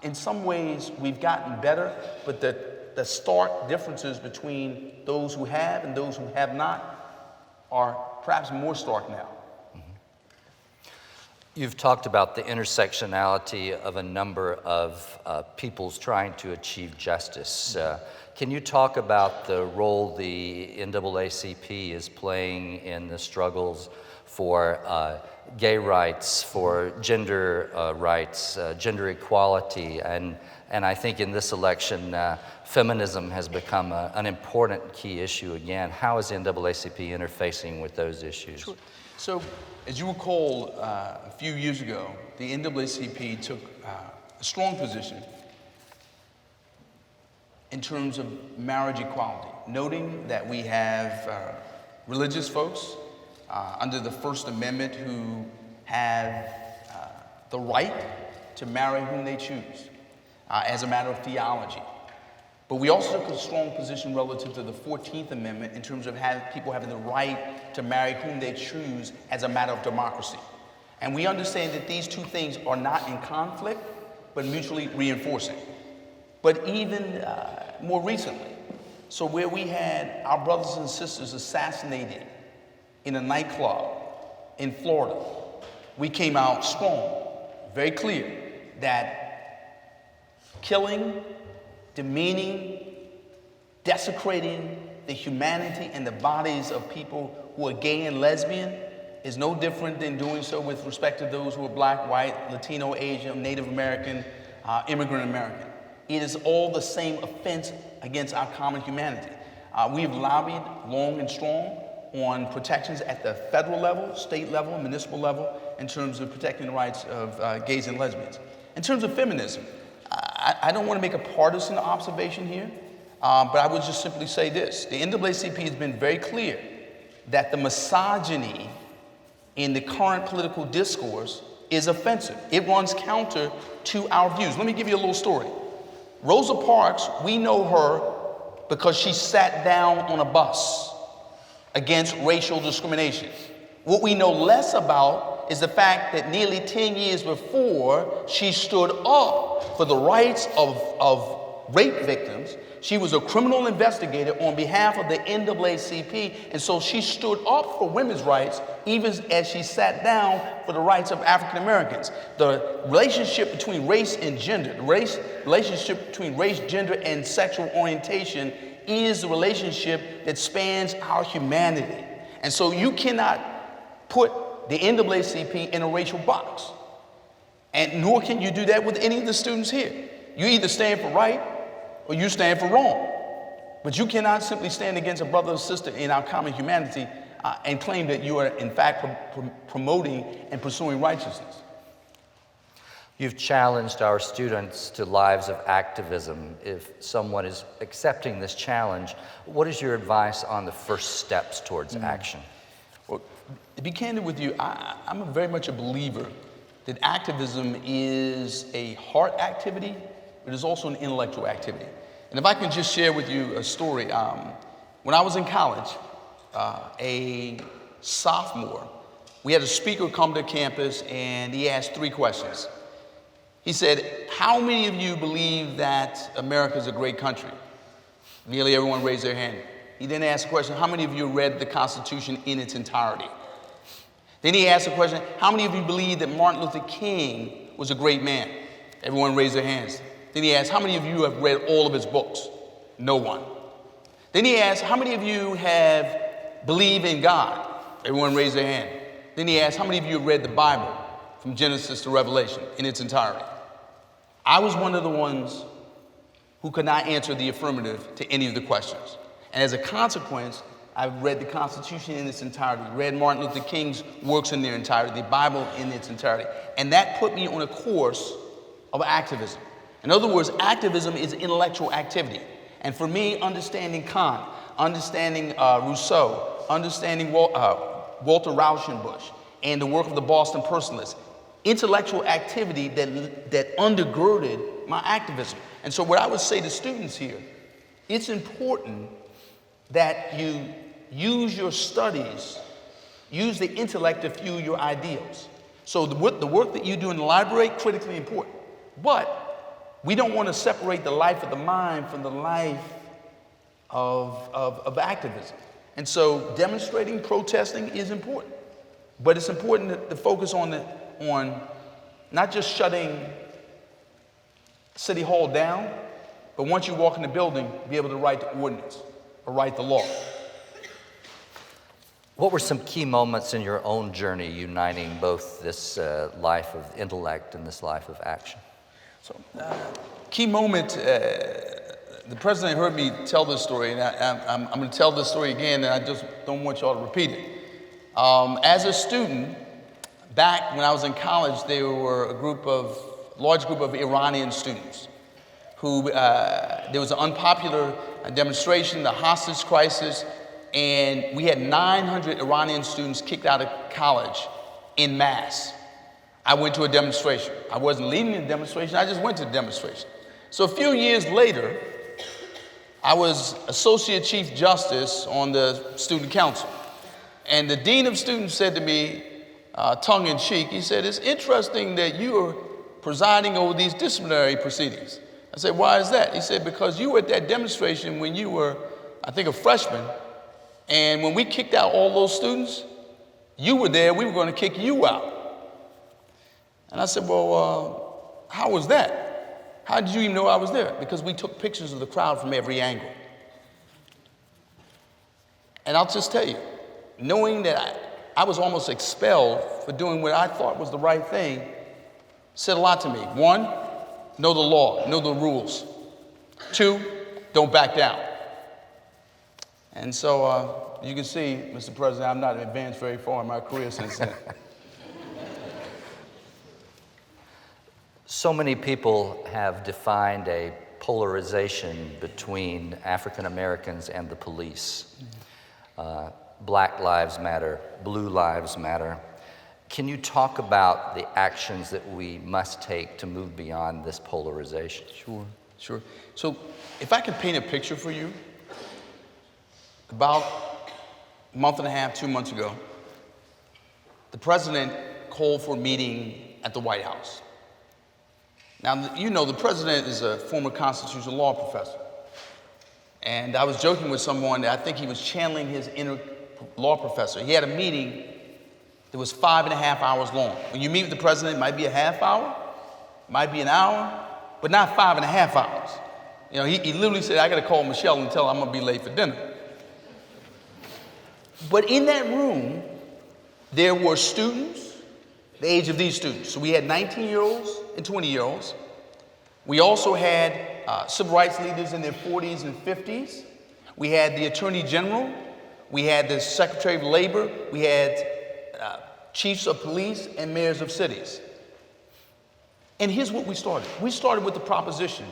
in some ways we've gotten better, but the stark differences between those who have and those who have not are perhaps more stark now. You've talked about the intersectionality of a number of peoples trying to achieve justice. Can you talk about the role the NAACP is playing in the struggles for gay rights, for gender rights, gender equality, and I think in this election, feminism has become an important key issue again. How is the NAACP interfacing with those issues? Sure. So, as you recall, a few years ago, the NAACP took a strong position in terms of marriage equality, noting that we have religious folks under the First Amendment who have the right to marry whom they choose as a matter of theology. But we also took a strong position relative to the 14th Amendment in terms of people having the right to marry whom they choose as a matter of democracy. And we understand that these two things are not in conflict, but mutually reinforcing. But even more recently, so where we had our brothers and sisters assassinated in a nightclub in Florida, we came out strong, very clear, that killing, demeaning, desecrating the humanity and the bodies of people who are gay and lesbian is no different than doing so with respect to those who are black, white, Latino, Asian, Native American, immigrant American. It is all the same offense against our common humanity. We have lobbied long and strong on protections at the federal level, state level, municipal level, in terms of protecting the rights of gays and lesbians. In terms of feminism, I don't want to make a partisan observation here, but I would just simply say this. The NAACP has been very clear that the misogyny in the current political discourse is offensive. It runs counter to our views. Let me give you a little story. Rosa Parks, we know her because she sat down on a bus against racial discrimination. What we know less about is the fact that nearly 10 years before, she stood up for the rights of rape victims. She was a criminal investigator on behalf of the NAACP, and so she stood up for women's rights even as she sat down for the rights of African Americans. The relationship between race and gender, the relationship between race, gender, and sexual orientation is the relationship that spans our humanity. And so you cannot put the NAACP in a racial box, and nor can you do that with any of the students here. You either stand for right or you stand for wrong. But you cannot simply stand against a brother or sister in our common humanity and claim that you are in fact promoting and pursuing righteousness. You've challenged our students to lives of activism. If someone is accepting this challenge, what is your advice on the first steps towards action? Well, to be candid with you, I'm very much a believer that activism is a heart activity, but it's also an intellectual activity. And if I can just share with you a story. When I was in college, a sophomore, we had a speaker come to campus and he asked 3 questions. He said, how many of you believe that America is a great country? Nearly everyone raised their hand. He then asked the question, how many of you read the Constitution in its entirety? Then he asked the question, how many of you believe that Martin Luther King was a great man? Everyone raised their hands. Then he asked, how many of you have read all of his books? No one. Then he asked, how many of you believe in God? Everyone raised their hand. Then he asked, how many of you have read the Bible from Genesis to Revelation in its entirety? I was one of the ones who could not answer the affirmative to any of the questions. And as a consequence, I've read the Constitution in its entirety, read Martin Luther King's works in their entirety, the Bible in its entirety. And that put me on a course of activism. In other words, activism is intellectual activity. And for me, understanding Kant, understanding Rousseau, understanding Walter Rauschenbusch, and the work of the Boston Personalists, intellectual activity that undergirded my activism. And so what I would say to students here, it's important that you use your studies, use the intellect to fuel your ideals. So the work that you do in the library, critically important. But we don't want to separate the life of the mind from the life of activism. And so demonstrating, protesting is important. But it's important to focus on not just shutting City Hall down, but once you walk in the building, be able to write the ordinance or write the law. What were some key moments in your own journey uniting both this life of intellect and this life of action? So, key moment, the president heard me tell this story, and I'm going to tell this story again, and I just don't want y'all to repeat it. As a student, back when I was in college, there were a large group of Iranian students who, there was an unpopular demonstration, the hostage crisis, and we had 900 Iranian students kicked out of college en masse. I went to a demonstration. I wasn't leading the demonstration, I just went to the demonstration. So a few years later, I was Associate Chief Justice on the student council. And the Dean of Students said to me, tongue in cheek, he said, it's interesting that you are presiding over these disciplinary proceedings. I said, why is that? He said, because you were at that demonstration when you were, I think, a freshman, and when we kicked out all those students, you were there, we were going to kick you out. And I said, well, how was that? How did you even know I was there? Because we took pictures of the crowd from every angle. And I'll just tell you, knowing that I was almost expelled for doing what I thought was the right thing said a lot to me. 1, know the law, know the rules. 2, don't back down. And so you can see, Mr. President, I'm not advanced very far in my career since then. So many people have defined a polarization between African Americans and the police. Black lives matter, blue lives matter. Can you talk about the actions that we must take to move beyond this polarization? Sure. So if I could paint a picture for you, about a month and a half, 2 months ago, the president called for a meeting at the White House. Now, you know, the president is a former constitutional law professor. And I was joking with someone that I think he was channeling his inner law professor. He had a meeting that was 5.5 hours long. When you meet with the president, it might be a half hour, might be an hour, but not 5.5 hours. You know, he literally said, I got to call Michelle and tell her I'm going to be late for dinner. But in that room, there were students, the age of these students. So we had 19-year-olds and 20-year-olds. We also had civil rights leaders in their 40s and 50s. We had the Attorney General. We had the Secretary of Labor. We had chiefs of police and mayors of cities. And here's what we started. We started with the proposition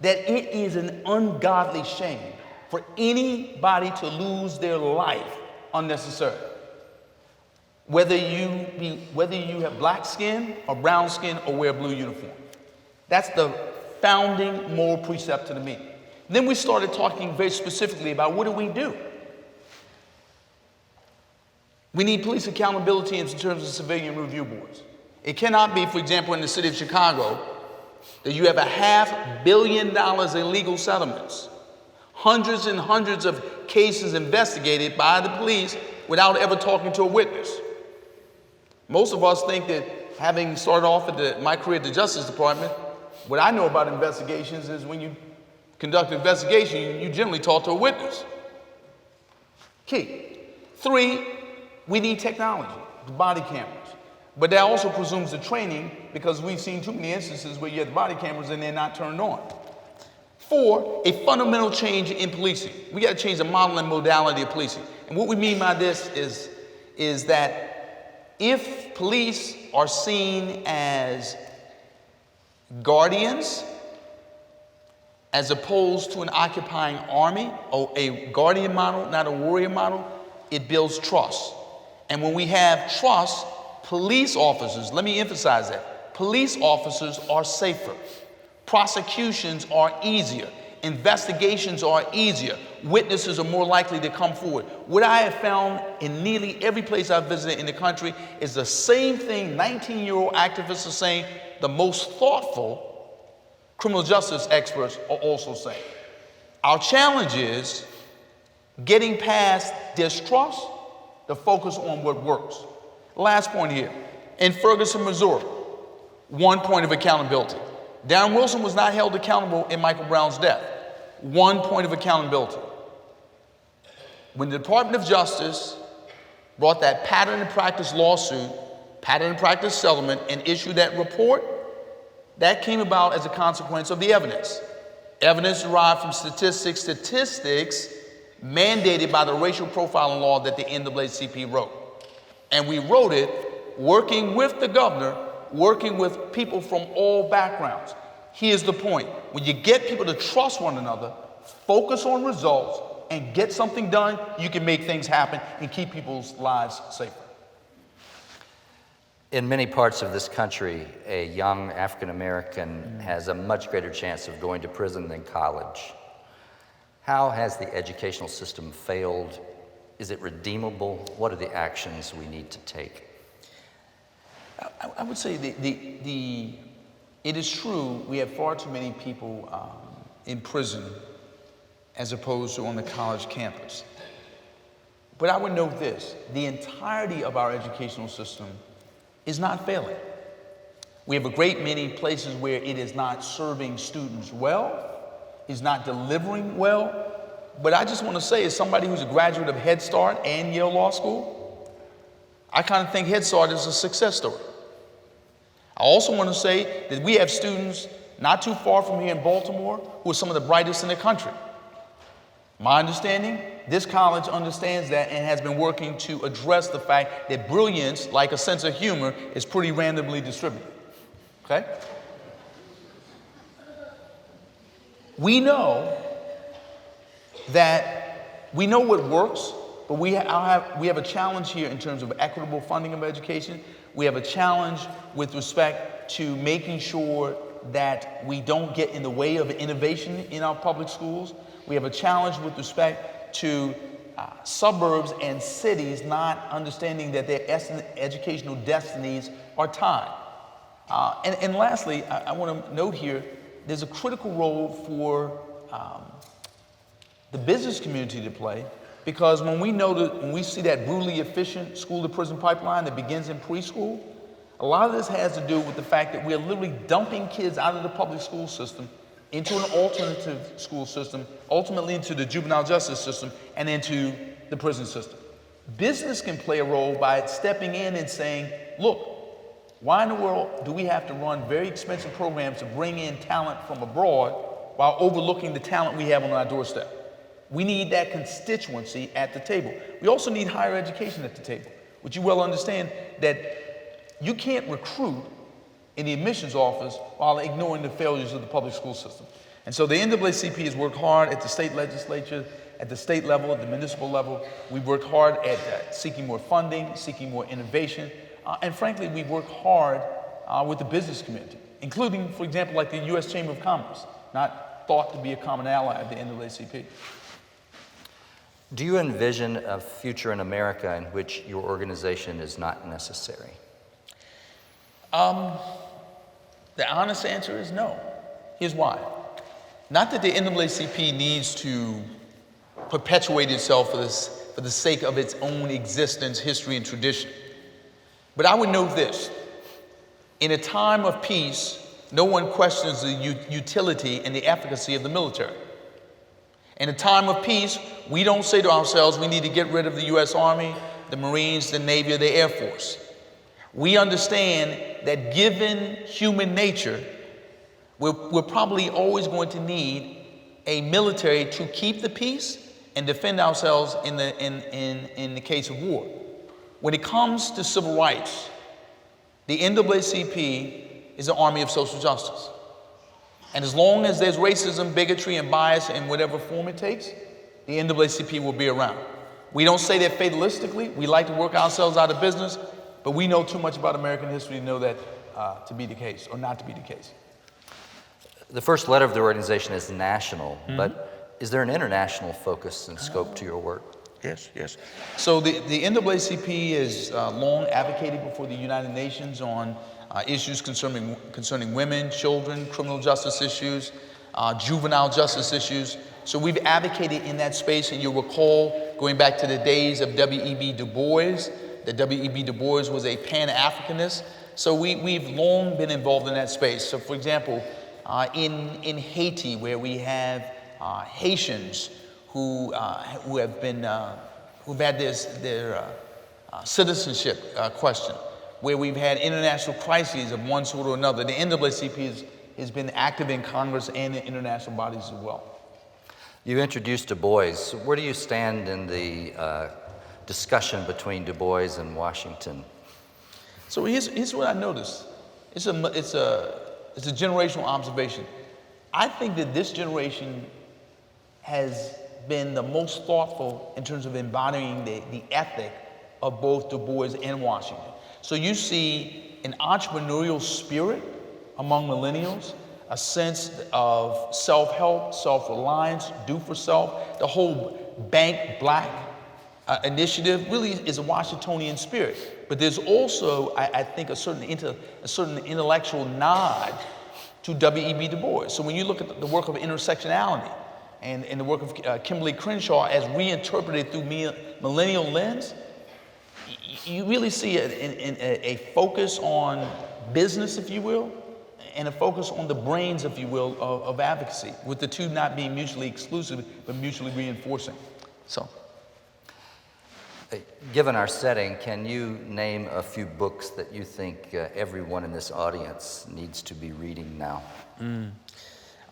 that it is an ungodly shame for anybody to lose their life unnecessarily. Whether you have black skin or brown skin or wear a blue uniform. That's the founding moral precept to the meeting. Then we started talking very specifically about what do we do? We need police accountability in terms of civilian review boards. It cannot be, for example, in the city of Chicago, that you have $500 million in legal settlements, hundreds and hundreds of cases investigated by the police without ever talking to a witness. Most of us think that, having started off my career at the Justice Department, what I know about investigations is when you conduct an investigation, you generally talk to a witness. Key. 3, we need technology, the body cameras. But that also presumes the training, because we've seen too many instances where you have the body cameras and they're not turned on. 4, a fundamental change in policing. We got to change the model and modality of policing. And what we mean by this is that if police are seen as guardians as opposed to an occupying army, or a guardian model, not a warrior model, it builds trust. And when we have trust, police officers, let me emphasize that, police officers are safer. Prosecutions are easier. Investigations are easier. Witnesses are more likely to come forward. What I have found in nearly every place I've visited in the country is the same thing 19-year-old activists are saying, the most thoughtful criminal justice experts are also saying. Our challenge is getting past distrust to focus on what works. Last point here. In Ferguson, Missouri, 1 point of accountability. Darren Wilson was not held accountable in Michael Brown's death. 1 point of accountability. When the Department of Justice brought that pattern and practice lawsuit, pattern and practice settlement, and issued that report, that came about as a consequence of the evidence. Evidence derived from statistics mandated by the racial profiling law that the NAACP wrote. And we wrote it working with the governor, working with people from all backgrounds. Here's the point. When you get people to trust one another, focus on results, and get something done, you can make things happen and keep people's lives safer. In many parts of this country, a young African American has a much greater chance of going to prison than college. How has the educational system failed? Is it redeemable? What are the actions we need to take? I would say it is true we have far too many people in prison as opposed to on the college campus. But I would note this, the entirety of our educational system is not failing. We have a great many places where it is not serving students well, is not delivering well. But I just want to say, as somebody who's a graduate of Head Start and Yale Law School, I kind of think Head Start is a success story. I also want to say that we have students not too far from here in Baltimore who are some of the brightest in the country. My understanding, this college understands that and has been working to address the fact that brilliance, like a sense of humor, is pretty randomly distributed. Okay? We know what works, but we have a challenge here in terms of equitable funding of education. We have a challenge with respect to making sure that we don't get in the way of innovation in our public schools. We have a challenge with respect to suburbs and cities not understanding that their educational destinies are tied. And lastly, I want to note here, there's a critical role for the business community to play, because when we see that brutally efficient school-to-prison pipeline that begins in preschool, a lot of this has to do with the fact that we're literally dumping kids out of the public school system into an alternative school system, ultimately into the juvenile justice system, and into the prison system. Business can play a role by stepping in and saying, look, why in the world do we have to run very expensive programs to bring in talent from abroad while overlooking the talent we have on our doorstep? We need that constituency at the table. We also need higher education at the table, which you well understand that you can't recruit in the admissions office while ignoring the failures of the public school system. And so the NAACP has worked hard at the state legislature, at the state level, at the municipal level. We've worked hard at seeking more funding, seeking more innovation, and frankly, we've worked hard with the business community, including, for example, like the U.S. Chamber of Commerce, not thought to be a common ally of the NAACP. Do you envision a future in America in which your organization is not necessary? The honest answer is no. Here's why. Not that the NAACP needs to perpetuate itself for the sake of its own existence, history, and tradition. But I would note this. In a time of peace, no one questions the utility and the efficacy of the military. In a time of peace, we don't say to ourselves, we need to get rid of the U.S. Army, the Marines, the Navy, or the Air Force. We understand that given human nature, we're probably always going to need a military to keep the peace and defend ourselves in the case of war. When it comes to civil rights, the NAACP is an army of social justice. And as long as there's racism, bigotry, and bias in whatever form it takes, the NAACP will be around. We don't say that fatalistically. We like to work ourselves out of business, but we know too much about American history to know that to be the case or not to be the case. The first letter of the organization is national, but is there an international focus and scope to your work? Yes. So the NAACP has long advocated before the United Nations on issues concerning women, children, criminal justice issues, juvenile justice issues. So we've advocated in that space, and you'll recall going back to the days of W.E.B. Du Bois, that W.E.B. Du Bois was a Pan-Africanist. So we've long been involved in that space. So for example, in Haiti, where we have Haitians who've had their citizenship questioned, where we've had international crises of one sort or another. The NAACP has been active in Congress and in international bodies as well. You introduced Du Bois. Where do you stand in the discussion between Du Bois and Washington? So here's what I noticed. It's a generational observation. I think that this generation has been the most thoughtful in terms of embodying the ethic of both Du Bois and Washington. So you see an entrepreneurial spirit among millennials, a sense of self-help, self-reliance, do for self. The whole Bank Black initiative really is a Washingtonian spirit. But there's also, I think, a certain intellectual nod to W.E.B. Du Bois. So when you look at the work of intersectionality and the work of Kimberly Crenshaw as reinterpreted through millennial lens, you really see a focus on business, if you will, and a focus on the brains, if you will, of advocacy, with the two not being mutually exclusive, but mutually reinforcing. So, given our setting, can you name a few books that you think everyone in this audience needs to be reading now?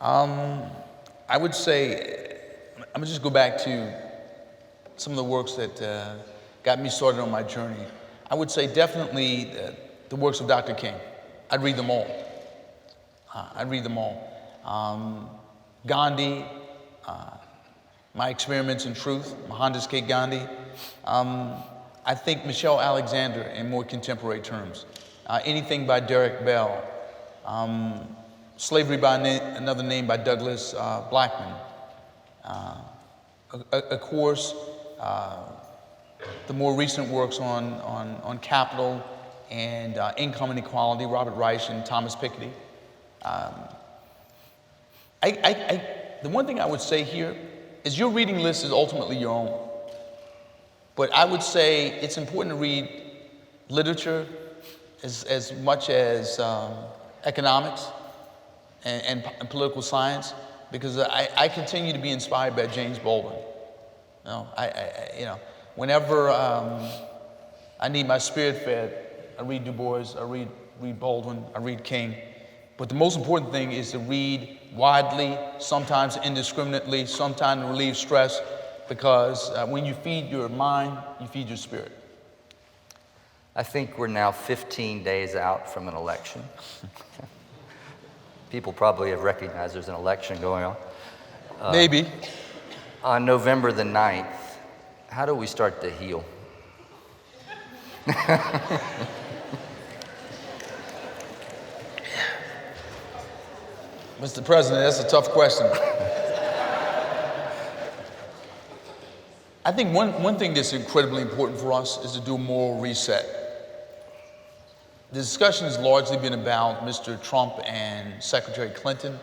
I would say, I'm gonna just go back to some of the works that got me started on my journey. I would say definitely the works of Dr. King. I'd read them all. Gandhi, My Experiments in Truth, Mohandas K. Gandhi. I think Michelle Alexander in more contemporary terms. Anything by Derek Bell. Slavery by Another Name by Douglas Blackman. Of course, the more recent works on capital and income inequality, Robert Reich and Thomas Piketty. The one thing I would say here is your reading list is ultimately your own. But I would say it's important to read literature as much as economics and political science, because I continue to be inspired by James Baldwin. Whenever I need my spirit fed, I read Du Bois, I read Baldwin, I read King. But the most important thing is to read widely, sometimes indiscriminately, sometimes to relieve stress, because when you feed your mind, you feed your spirit. I think we're now 15 days out from an election. People probably have recognized there's an election going on. Maybe. On November the 9th, how do we start to heal? Mr. President, that's a tough question. I think one thing that's incredibly important for us is to do a moral reset. The discussion has largely been about Mr. Trump and Secretary Clinton.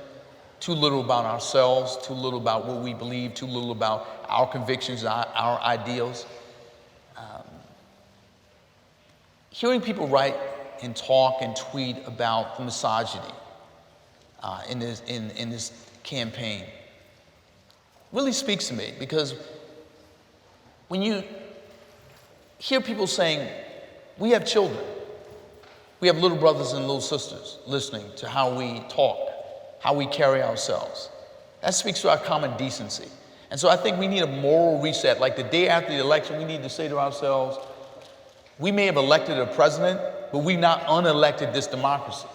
Too little about ourselves, too little about what we believe, too little about our convictions, our ideals. Hearing people write and talk and tweet about the misogyny in this campaign really speaks to me, because when you hear people saying, we have children, we have little brothers and little sisters listening to how we talk, how we carry ourselves, that speaks to our common decency. And so I think we need a moral reset. Like the day after the election, we need to say to ourselves, we may have elected a president, but we've not unelected this democracy.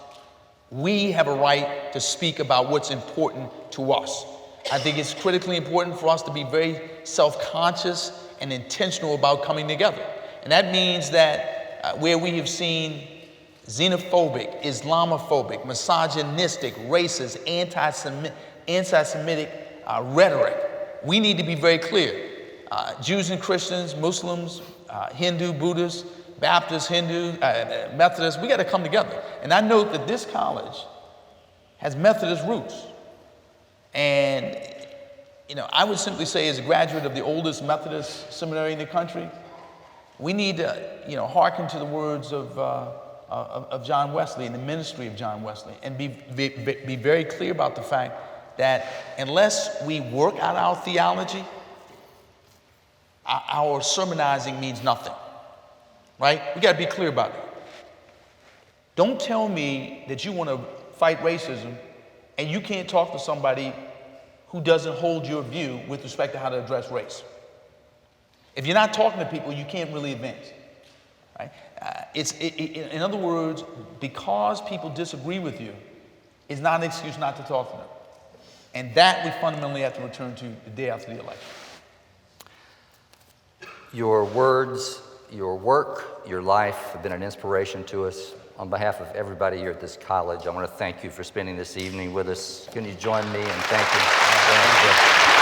We have a right to speak about what's important to us. I think it's critically important for us to be very self-conscious and intentional about coming together. And that means that where we have seen xenophobic, Islamophobic, misogynistic, racist, anti-Semitic rhetoric, we need to be very clear. Jews and Christians, Muslims, Hindu, Buddhists, Baptists, Methodists, we got to come together. And I note that this college has Methodist roots. And, I would simply say, as a graduate of the oldest Methodist seminary in the country, we need to, hearken to the words of John Wesley and the ministry of John Wesley, and be very clear about the fact that unless we work out our theology, our sermonizing means nothing, right? We got to be clear about it. Don't tell me that you want to fight racism and you can't talk to somebody who doesn't hold your view with respect to how to address race. If you're not talking to people, you can't really advance, right? In other words, because people disagree with you is not an excuse not to talk to them. And that we fundamentally have to return to the day after the election. Your words, your work, your life have been an inspiration to us. On behalf of everybody here at this college, I want to thank you for spending this evening with us. Can you join me in thanking?